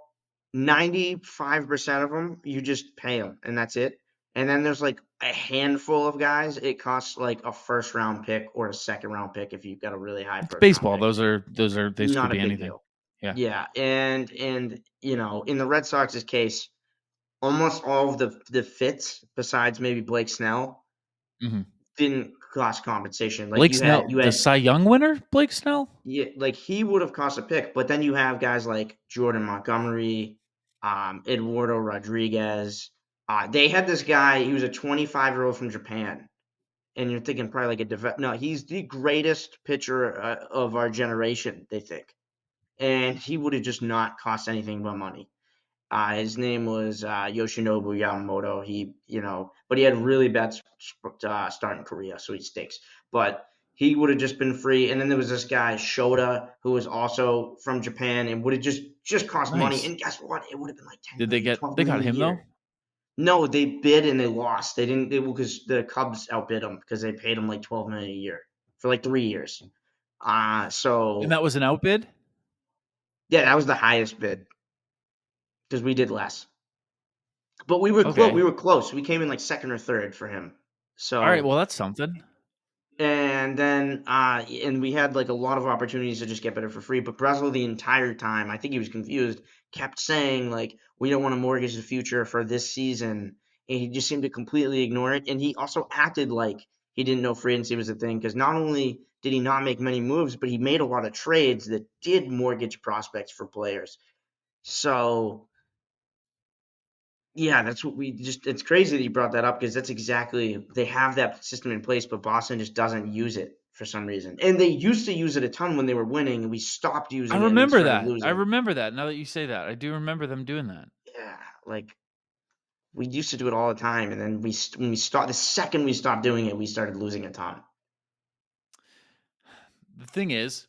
95% of them you just pay them, and that's it. And then there's like a handful of guys. It costs like a first round pick or a second round pick if you've got a really high It's first round baseball. pick. Those are they could Not a be big anything. deal. Yeah. Yeah, and in the Red Sox's case, almost all of the fits besides maybe Blake Snell Mm-hmm. didn't cost compensation. Like Blake Snell, you the had Cy Young winner, Blake Snell. yeah, like he would have cost a pick, but then you have guys like Jordan Montgomery, Eduardo Rodriguez. They had this guy. He was a 25-year-old from Japan, and you're thinking probably like no, he's the greatest pitcher of our generation. They think, and he would have just not cost anything but money. His name was Yoshinobu Yamamoto. But he had really bad start in Korea, so he stinks. But he would have just been free. And then there was this guy Shota, who was also from Japan, and would have just cost money. Nice. And guess what? It would have been like 10 Did they million, get? 12 They million got a him though. year. No, they bid and they lost. They didn't because the Cubs outbid them because they paid him like 12 million a year for like 3 years. And So that was an outbid. yeah, that was the highest bid because we did less. But we were close. Okay. We were close. We came in like second or third for him. So All right. Well, that's something. and then and we had like a lot of opportunities to just get better for free. But Breslow the entire time, I think he was confused, kept saying like we don't want to mortgage the future for this season, and he just seemed to completely ignore it. And he also acted like he didn't know free agency was a thing because not only did he not make many moves, but he made a lot of trades that did mortgage prospects for players. So yeah, that's what it's crazy that you brought that up because that's exactly, they have that system in place, but Boston just doesn't use it for some reason. And they used to use it a ton when they were winning, and we stopped I using it and we remember started that. losing. I remember that. Now that you say that, I do remember them doing that. Yeah, like we used to do it all the time, and then the second we stopped doing it, we started losing a ton. The thing is,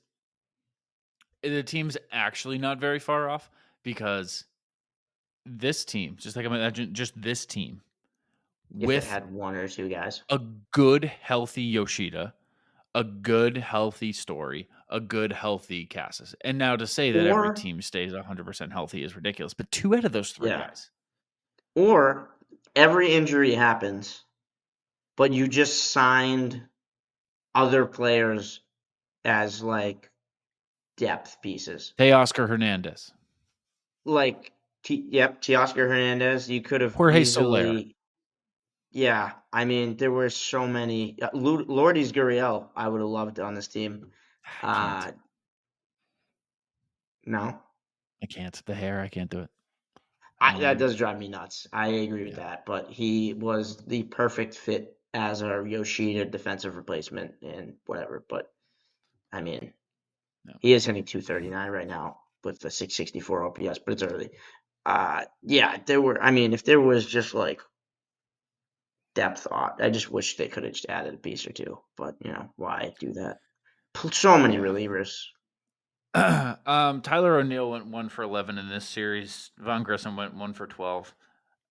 the team's actually not very far off, because this team, just like imagine just this team, If it with had one or two guys. a good, healthy Yoshida, a good, healthy Story, a good, healthy Cassis. And now to say that every Or team stays 100% healthy is ridiculous. But 2 out of those 3 yeah, guys. or every injury happens, but you just signed other players as like depth pieces. Teoscar Hernandez. Like Teoscar Hernandez, you could have Jorge Soler. easily. Yeah, I mean, there were so many. Lourdes Gurriel, I would have loved on this team. I can't. No, I can't. The hair, I can't do it. that does drive me nuts. I agree with Yeah. that, but he was the perfect fit as a Yoshida defensive replacement and whatever. But I mean, No. he is hitting 239 right now with the 664 OPS, but it's early. Yeah, there were. I mean, if there was just like depth thought, I just wish they could have just added a piece or two. But why do that? So many Yeah. relievers. Tyler O'Neill went 1 for 11 in this series. Von Grissom went 1 for 12.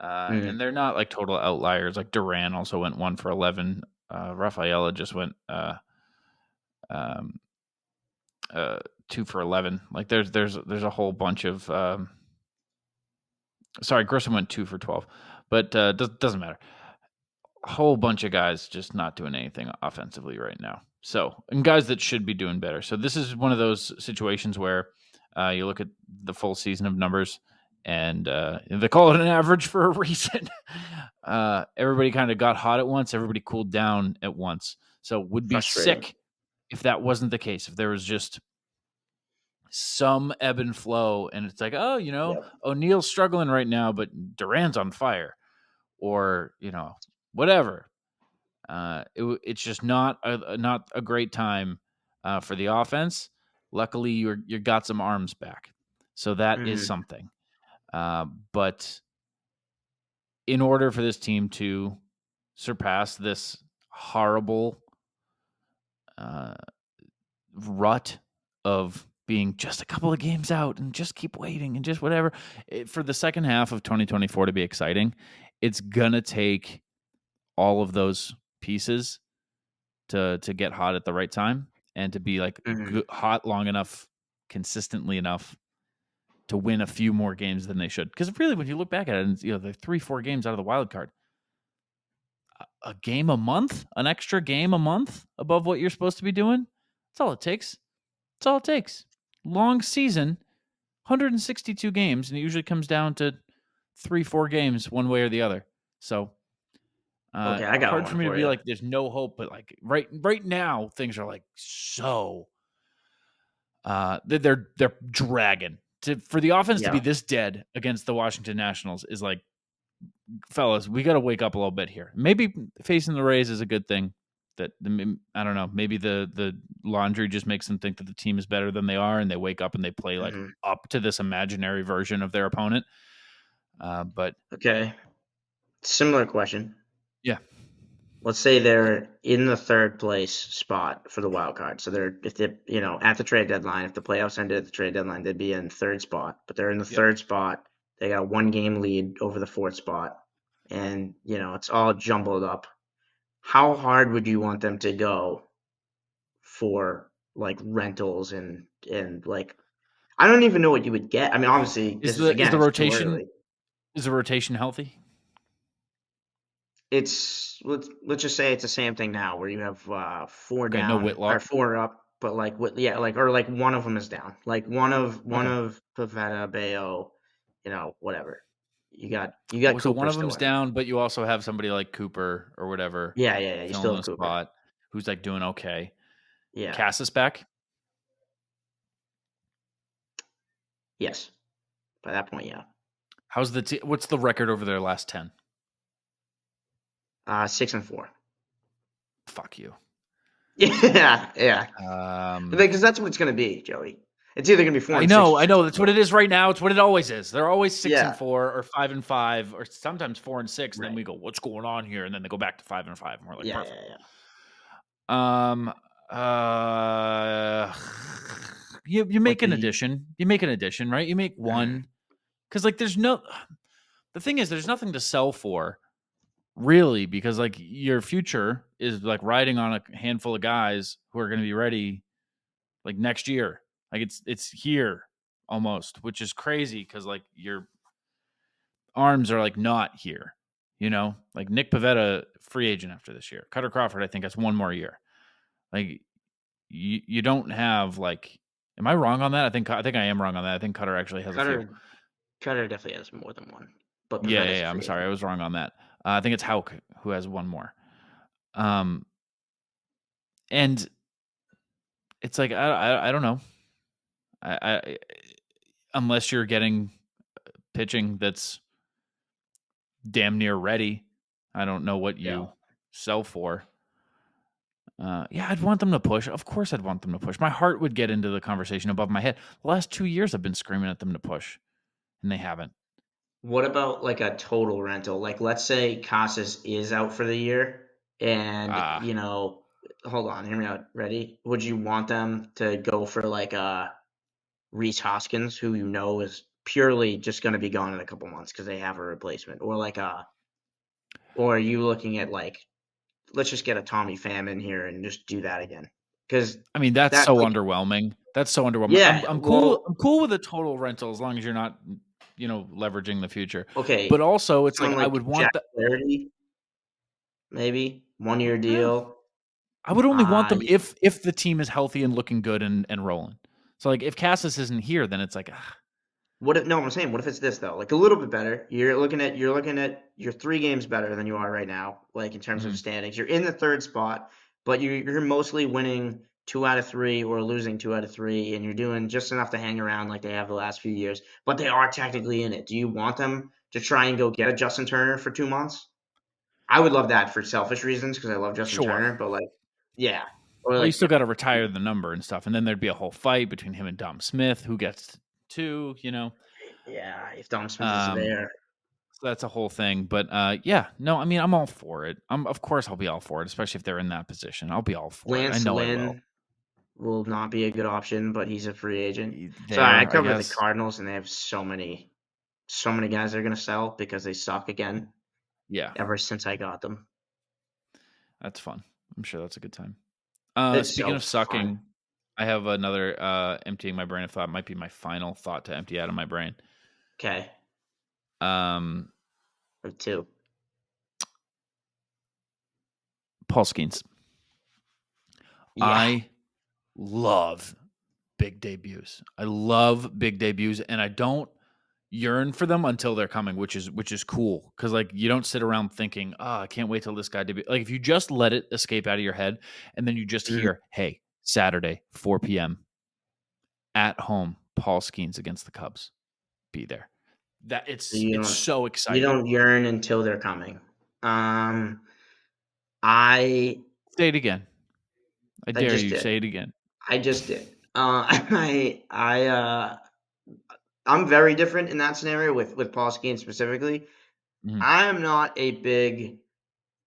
And they're not like total outliers. Like Duran also went 1 for 11. Rafaela just went 2 for 11. Like there's a whole bunch of sorry, Grissom went 2 for 12, but doesn't matter. A whole bunch of guys just not doing anything offensively right now. So, and guys that should be doing better. So this is one of those situations where you look at the full season of numbers, and they call it an average for a reason. Everybody kind of got hot at once. Everybody cooled down at once. So would be Frustrating. sick if that wasn't the case. If there was just some ebb and flow, and it's like, oh, Yep. O'Neill's struggling right now, but Duran's on fire, or whatever. It's just not a great time for the offense. Luckily, you got some arms back, so that is something. But in order for this team to surpass this horrible rut of being just a couple of games out and just keep waiting and just whatever, for the second half of 2024 to be exciting, it's gonna take all of those pieces to get hot at the right time and to be like hot long enough, consistently enough to win a few more games than they should. Because really, when you look back at it, and the 3-4 games out of the wild card, a game a month, an extra game a month above what you're supposed to be doing, that's all it takes. That's all it takes. Long season, 162 games, and it usually comes down to 3-4 games one way or the other. So Okay, I got hard one for me to for be you. like there's no hope, but like right now things are like so they're dragging. For the offense to be this dead against the Washington Nationals is like, fellas, we got to wake up a little bit here. Maybe facing the Rays is a good thing. That I don't know. Maybe the laundry just makes them think that the team is better than they are, and they wake up and they play like up to this imaginary version of their opponent. But Okay, similar question. yeah, Let's say they're in the third place spot for the wild card. So if they at the trade deadline, if the playoffs ended at the trade deadline, they'd be in third spot. But they're in the third spot. They got a 1-game lead over the fourth spot, and it's all jumbled up. How hard would you want them to go for like rentals and like I don't even know what you would get. I mean, obviously is this is the it's too rotation early. healthy? It's let's just say it's the same thing now where you have 4 Okay, no down or Whitlock. 4 up, but like or like one of them is down. Like one of Pavetta, Bello, whatever. You got Cooper So one of still them's in there. down, but you also have somebody like Cooper or whatever Yeah. You still filling have a Cooper. spot who's like doing okay. Yeah. Cassis back. Yes. By that point, yeah. How's what's the record over their last 10? 6-4. Fuck you. Yeah. Because that's what it's going to be, Joey. It's either going to be 4-6. I know. That's what it is right now. It's what it always is. They're always 6-4 or 5-5 or sometimes 4-6. Right. And then we go, what's going on here? And then they go back to 5-5. And we're like, perfect. Yeah. You make an addition. You make an addition, right? You make one. Because like the thing is, there's nothing to sell for really, because like your future is like riding on a handful of guys who are going to be ready like next year. Like it's here almost, which is crazy because like your arms are like not here. Like Nick Pivetta, free agent after this year. Cutter Crawford, I think, has one more year. Like you don't have like. Am I wrong on that? I think I am wrong on that. I think Cutter actually has a few. Cutter definitely has more than one, but Yeah, Pavetta's yeah, a yeah. I'm free sorry, I agent. was wrong on that. I think it's Hauk who has one more. And it's like I don't know. I unless you're getting pitching that's damn near ready, I don't know what Yeah. you sell for. Yeah, I'd want them to push. Of course, I'd want them to push. My heart would get into the conversation above my head. The last 2 years, I've been screaming at them to push, and they haven't. What about like a total rental? Like, let's say Casas is out for the year, and Ah, hold on, hear me out. Ready? Would you want them to go for like a Reese Hoskins, who is purely just going to be gone in a couple months because they have a replacement, or are you looking at like, let's just get a Tommy Pham in here and just do that again? Because I mean, that's that, so like, underwhelming. That's so underwhelming. yeah, I'm cool. well, I'm cool with a total rental as long as you're not, leveraging the future. But okay, also, it's like someone I like would Jack want the. Flaherty, maybe 1 year eh, deal. I would only want them You if the team is healthy and looking good and rolling. So like if Cassis isn't here, then it's like What if no? I'm saying, what if it's this though? Like a little bit better. You're 3 games better than you are right now, like in terms of mhm, standings. You're in the third spot, but you're mostly winning 2 out of 3 or losing 2 out of 3, and you're doing just enough to hang around like they have the last few years. But they are technically in it. Do you want them to try and go get a Justin Turner for 2 months? I would love that for selfish reasons because I love Justin sure. Turner, but like, yeah, or Well, you like, still got to retire the number and stuff, and then there'd be a whole fight between him and Dom Smith, who gets two. yeah, if Dom Smith is Um, there, so that's a whole thing. But yeah, no, I mean, I'm all for it. Of course, I'll be all for it, especially if they're in that position. I'll be all for it. I Lance know I will. Lynn will not be a good option, but he's a free agent. Sorry, I There, I covered the guess. Cardinals, and they have so many guys they're gonna sell because they suck again. Yeah, Ever since I got them, that's fun. I'm sure that's a good time. it's Speaking so of fun. sucking, I have another emptying my brain of thought. Might be my final thought to empty out of my brain. Okay, Um, or two. Paul Skeens. Yeah, I love big debuts. I love big debuts, and I don't yearn for them until they're coming, which is cool because like you don't sit around thinking, "Oh, I can't wait till this guy debut." Like if you just let it escape out of your head, and then you just Mhm. hear, "Hey, Saturday, 4 p.m. at home, Paul Skeens against the Cubs. Be there." That So it's so you exciting. don't yearn until they're coming. Um, I Say it again. I I dare just you. did. Say it again. I just did. I'm very different in that scenario with Paul Skeens specifically. Mhm. I am not a big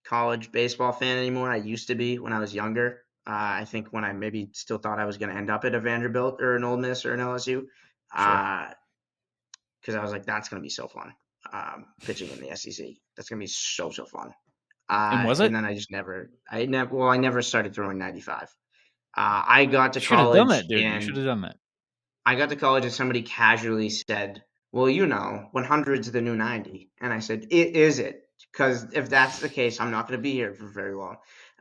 college baseball fan anymore. I used to be when I was younger. I think when I maybe still thought I was going to end up at a Vanderbilt or an Ole Miss or an LSU, Sure. because I was like, that's going to be so fun. Pitching in the SEC, that's going to be so fun. And was And it? then I never started throwing 95. I got to You should have done college that, dude. You should and have done that. somebody casually said, "Well, 100's the new 90," and I said, "It is it." Because if that's the case, I'm not going to be here for very long.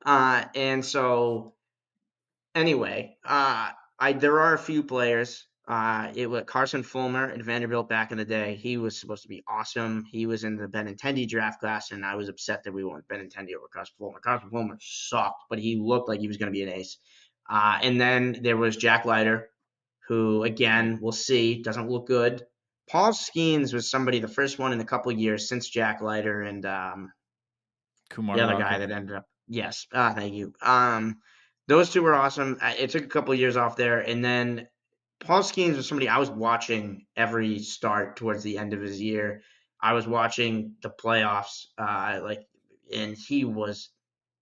And so anyway, there are a few players. It was Carson Fulmer at Vanderbilt back in the day. He was supposed to be awesome. He was in the Benintendi draft class, and I was upset that we went Benintendi over Carson Fulmer. Carson Fulmer sucked, but he looked like he was going to be an ace. And then there was Jack Leiter, who Right. again we'll see doesn't look good. Paul Skeens was somebody, the first one in a couple of years since Jack Leiter and Kumar the other guy Rocket. that ended up. Yes, thank you. Those two were awesome. It took a couple of years off there, and then Paul Skeens was somebody I was watching every start towards the end of his year. I was watching the playoffs, and he was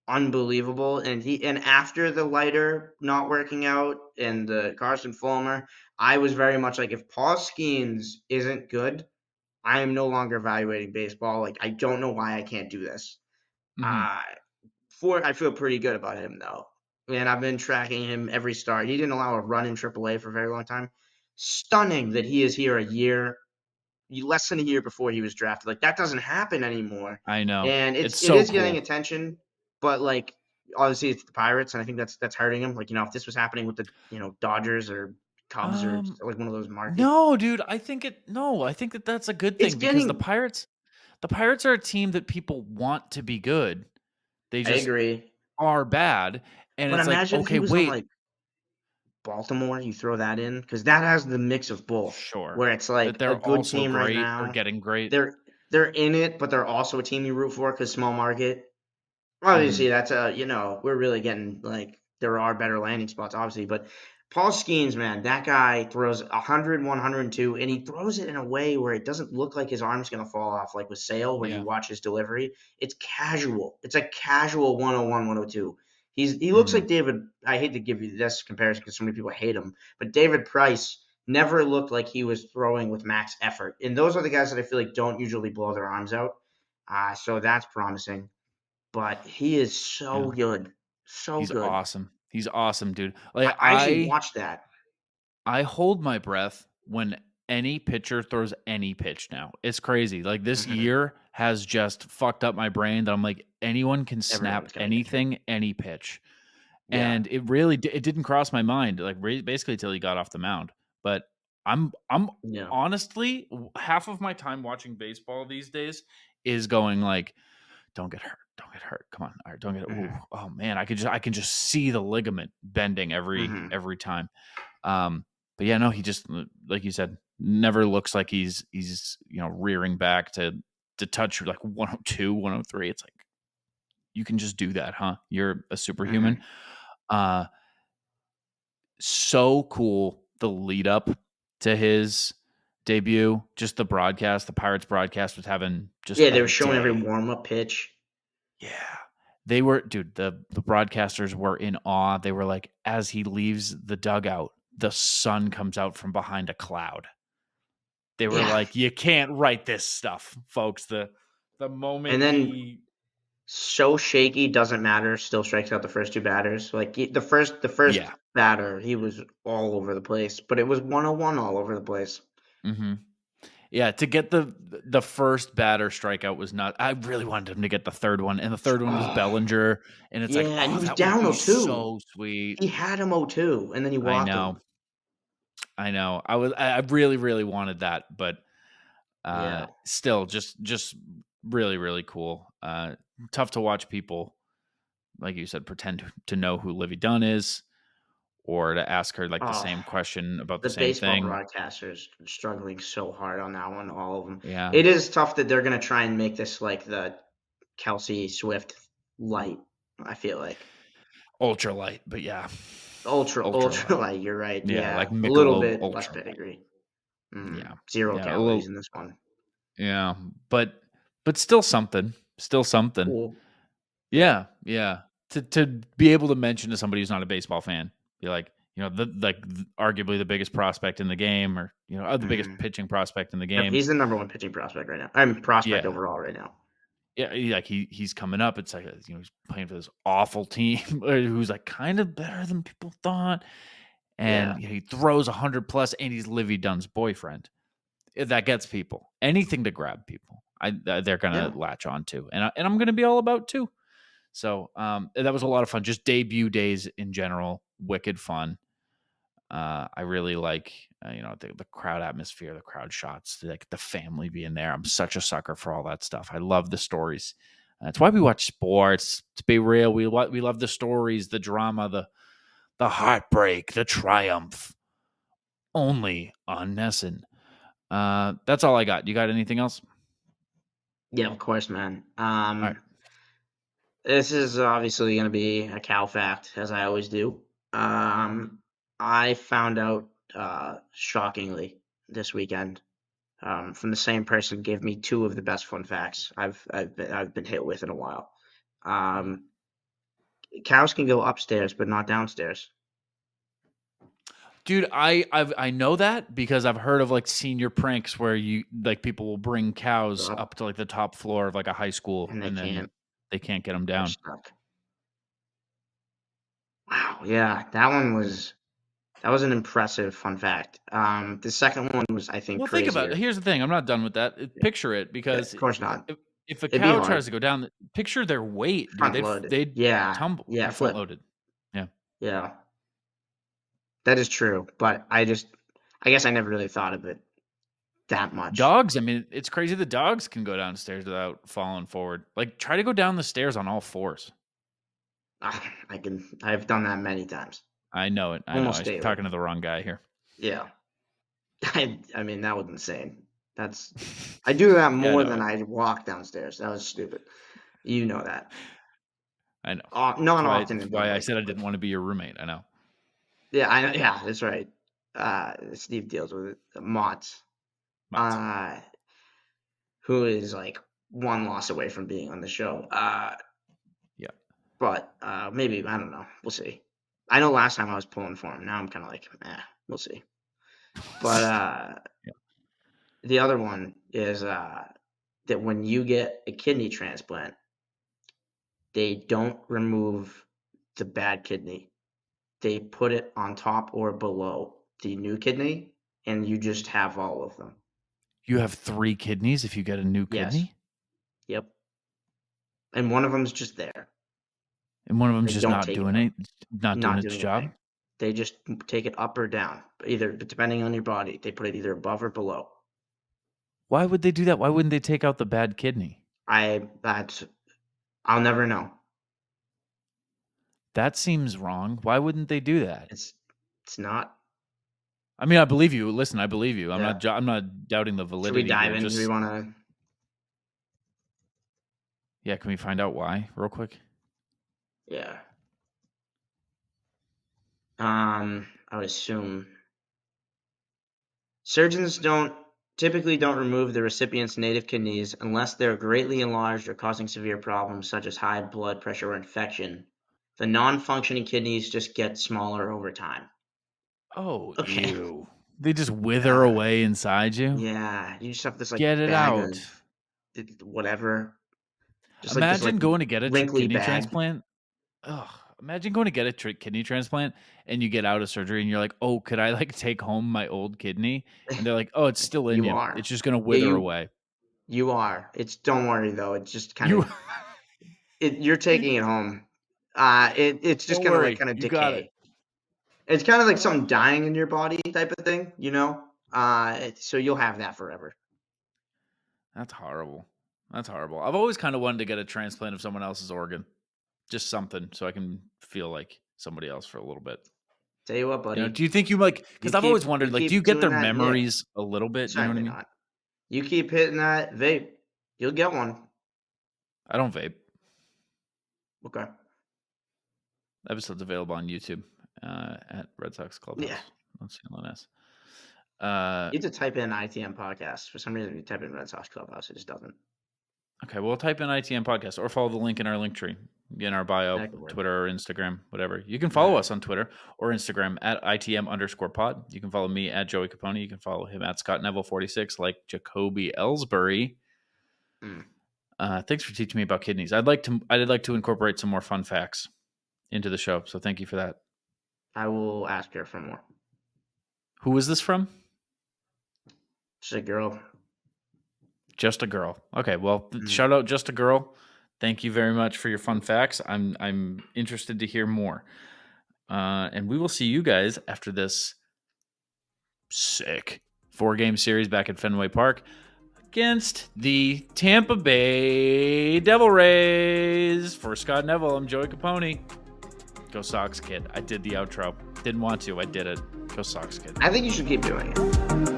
unbelievable. And after the lighter not working out and the Carson Fulmer, I was very much like, if Paul Skeens isn't good, I am no longer evaluating baseball. Like, I don't know why I can't do this. Mhm. I feel pretty good about him though. And I've been tracking him every start. He didn't allow a run in AAA for a very long time. Stunning that he is here less than a year before he was drafted. Like that doesn't happen anymore. I know. And It's it so is getting cool. attention, but like obviously it's the Pirates, and I think that's hurting him. Like, if this was happening with the, Dodgers or Cubs or Um, like one of those markets, no, dude, I think that that's a good it's thing because getting the Pirates are a team that people want to be good. They I just agree. are bad, and But it's like, imagine if he okay, was on wait, like Baltimore, you throw that in because that has the mix of both, sure, where it's that like a they're good also team right great or now. getting great. They're in it, but they're also a team you root for because small market. Mhm. Obviously, that's we're really getting like there are better landing spots, obviously, but Paul Skeens, man, that guy throws 100, 102, and he throws it in a way where it doesn't look like his arm's gonna fall off, like with Sale when you Yeah. watch his delivery. It's casual. It's a casual 101, 102. He looks Mhm. like David. I hate to give you this comparison because so many people hate him, but David Price never looked like he was throwing with max effort. And those are the guys that I feel like don't usually blow their arms out. So that's promising. But he is Yeah. so good. So He's good. awesome. He's awesome, dude. I Like I actually watched that. I hold my breath when any pitcher throws any pitch now. It's crazy. Like this Mhm. year has just fucked up my brain that I'm like anyone can snap Everyone's gonna get hit. anything, any pitch. Yeah. And it really it didn't cross my mind like basically till he got off the mound. But I'm Yeah. honestly half of my time watching baseball these days is going like don't get hurt. Don't get hurt. Come on. All right, don't get ooh, Mhm. oh man, I can just see the ligament bending Mhm. every time. Um, but yeah, no, he just like you said, never looks like he's rearing back to touch like 102, 103. It's like you can just do that, huh? You're a superhuman. Mhm. Uh, so cool the lead up to his debut. Just the broadcast, the Pirates broadcast was having just Yeah, they a were showing every day. warm-up pitch. Yeah. They were dude, the broadcasters were in awe. They were like, as he leaves the dugout, the sun comes out from behind a cloud. They were Yeah. like, "You can't write this stuff, folks." The moment And then he so shaky, doesn't matter, still strikes out the first 2 batters. Like, the first Yeah. batter, he was all over the place, but it was 101 all over the place. Mhm. Yeah, to get the first batter strikeout was not I really wanted him to get the third one, and the third one was Oh, Bellinger, and it's like, yeah, and he "Oh, was that would down be 0-2. so sweet." He had him 0-2, and then he I walked him. know. I know. I really, really wanted that, but Yeah. still just really, really cool. Tough to watch people, like you said, pretend to know who Livy Dunn is or to ask her like the Oh. same question about the The same baseball thing. broadcasters are struggling so hard on that one, all of them. Yeah. It is tough that they're gonna try and make this like the Kelsey Swift light, I feel like. Ultra light, but yeah. Ultra, Ultra ultra light. light, you're right, Yeah, like yeah. A little Michelob bit less Ultra Light. pedigree. Yeah. 0 Yeah, a calories little in this one. yeah, but still something. Still something. Cool. Yeah. Yeah, yeah. To be able to mention to somebody who's not a baseball fan, be like, arguably the biggest prospect in the game or, the biggest Mhm. pitching prospect in the Yep, game. he's the number 1 pitching prospect right now. I mean, prospect Yeah. overall right now. Yeah, like he's coming up. It's like he's playing for this awful team who's like kind of better than people thought, and Yeah. he throws 100 plus, and he's Livy Dunn's boyfriend. That gets people anything to grab people. They're gonna Yeah. latch on to, and I'm gonna be all about too. So that was a lot of fun. Just debut days in general, wicked fun. I really like the crowd atmosphere, the crowd shots, like the family being there. I'm such a sucker for all that stuff. I love the stories. That's why we watch sports. To be real, we love the stories, the drama, the heartbreak, the triumph. Only on Nesson. That's all I got. You got anything else? Yeah, of course, man. All right. This is obviously gonna be a cow fact, as I always do. I found out, shockingly this weekend, from the same person gave me 2 of the best fun facts I've been hit with in a while. Um, Cows can go upstairs, but not downstairs. Dude, I know that because I've heard of like senior pranks where you like people will bring cows Up, up to like the top floor of like a high school and they and then can't. They can't get them They're down. stuck. Wow. Yeah, that was an impressive fun fact. The second one was, I think, Well, think about it. crazier. Here's the thing. I'm not done with that. Yeah, Picture it, yeah, because of course not. if a It'd be cow tries hard. to go down, picture their weight, dude. Front loaded. They'd Yeah. tumble. Yeah. They're front Flip. loaded. Yeah. Yeah. That is true. But I guess I never really thought of it that much. Dogs, I mean, it's crazy the dogs can go downstairs without falling forward. Like, try to go down the stairs on all fours. I've done that many times. I know it. I know. Almost I'm daily. talking to the wrong guy here. Yeah. I mean, that was insane. I do that more than I walk downstairs. That was stupid. You know that. I know. Not often. That's why I said I didn't want to be your roommate. I know. Yeah, I know. Yeah, that's right. Steve deals with it. Motts. Who is like one loss away from being on the show. Yeah. But maybe, I don't know. We'll see. I know last time I was pulling for him. Now I'm kind of like, we'll see. But Yeah. The other one is that when you get a kidney transplant, they don't remove the bad kidney. They put it on top or below the new kidney, and you just have all of them. You have 3 kidneys if you get a new kidney? Yep. And one of them's just there. And one of them's They just don't not take doing it it, not doing its job? anything. They just take it up or down, either depending on your body. They put it either above or below. Why would they do that? Why wouldn't they take out the bad kidney? I'll never know. That seems wrong. Why wouldn't they do that? It's not. I mean, I believe you. Listen, I believe you. I'm Yeah. not doubting the Should validity we dive here. in? Do we want to? Yeah, can we find out why real quick? Yeah. I would assume surgeons typically don't remove the recipient's native kidneys unless they're greatly enlarged or causing severe problems such as high blood pressure or infection. The non-functioning kidneys just get smaller over time. Oh, Okay. ew. They just wither away inside you? Yeah, you just have this like Get it bag out. of whatever. Just Imagine like this, going to get a wrinkly kidney bag. transplant. Ugh. Imagine going to get a kidney transplant and you get out of surgery and you're like, oh, could I like take home my old kidney? And they're like, oh, it's still in You you. are. It's just going to wither away. You are. Don't worry though. It's just kind of. You're taking it home. It's just Don't gonna worry, like kind of you got decay. It's kind of like something dying in your body type of thing, you know. So you'll have that forever. That's horrible. That's horrible. I've always kind of wanted to get a transplant of someone else's organ. Just something so I can feel like somebody else for a little bit. Tell you what, buddy. You know, do you think you like? Because I've always wondered, like, do you get their memories a little bit? You know what I mean? Not. You keep hitting that vape, you'll get one. I don't vape. Okay. Episode's available on YouTube at Red Sox Clubhouse. Yeah. On CLNS. You have to type in ITM podcast. For some reason, you type in Red Sox Clubhouse, it just doesn't. Okay, well, type in ITM podcast or follow the link in our link tree, in our bio, Exactly. Twitter or Instagram, whatever. You can follow us on Twitter or Instagram at ITM_pod. You can follow me at Joey Copponi. You can follow him at Scott Neville 46, like Jacoby Ellsbury. Thanks for teaching me about kidneys. I'd like to incorporate some more fun facts into the show. So thank you for that. I will ask her for more. Who is this from? She's a girl. Just a girl. Okay, well, shout out Just a Girl. Thank you very much for your fun facts. I'm interested to hear more. And we will see you guys after this sick 4-game series back at Fenway Park against the Tampa Bay Devil Rays. For Scott Neville, I'm Joey Copponi. Go Sox, kid. I did the outro. Didn't want to. I did it. Go Sox, kid. I think you should keep doing it.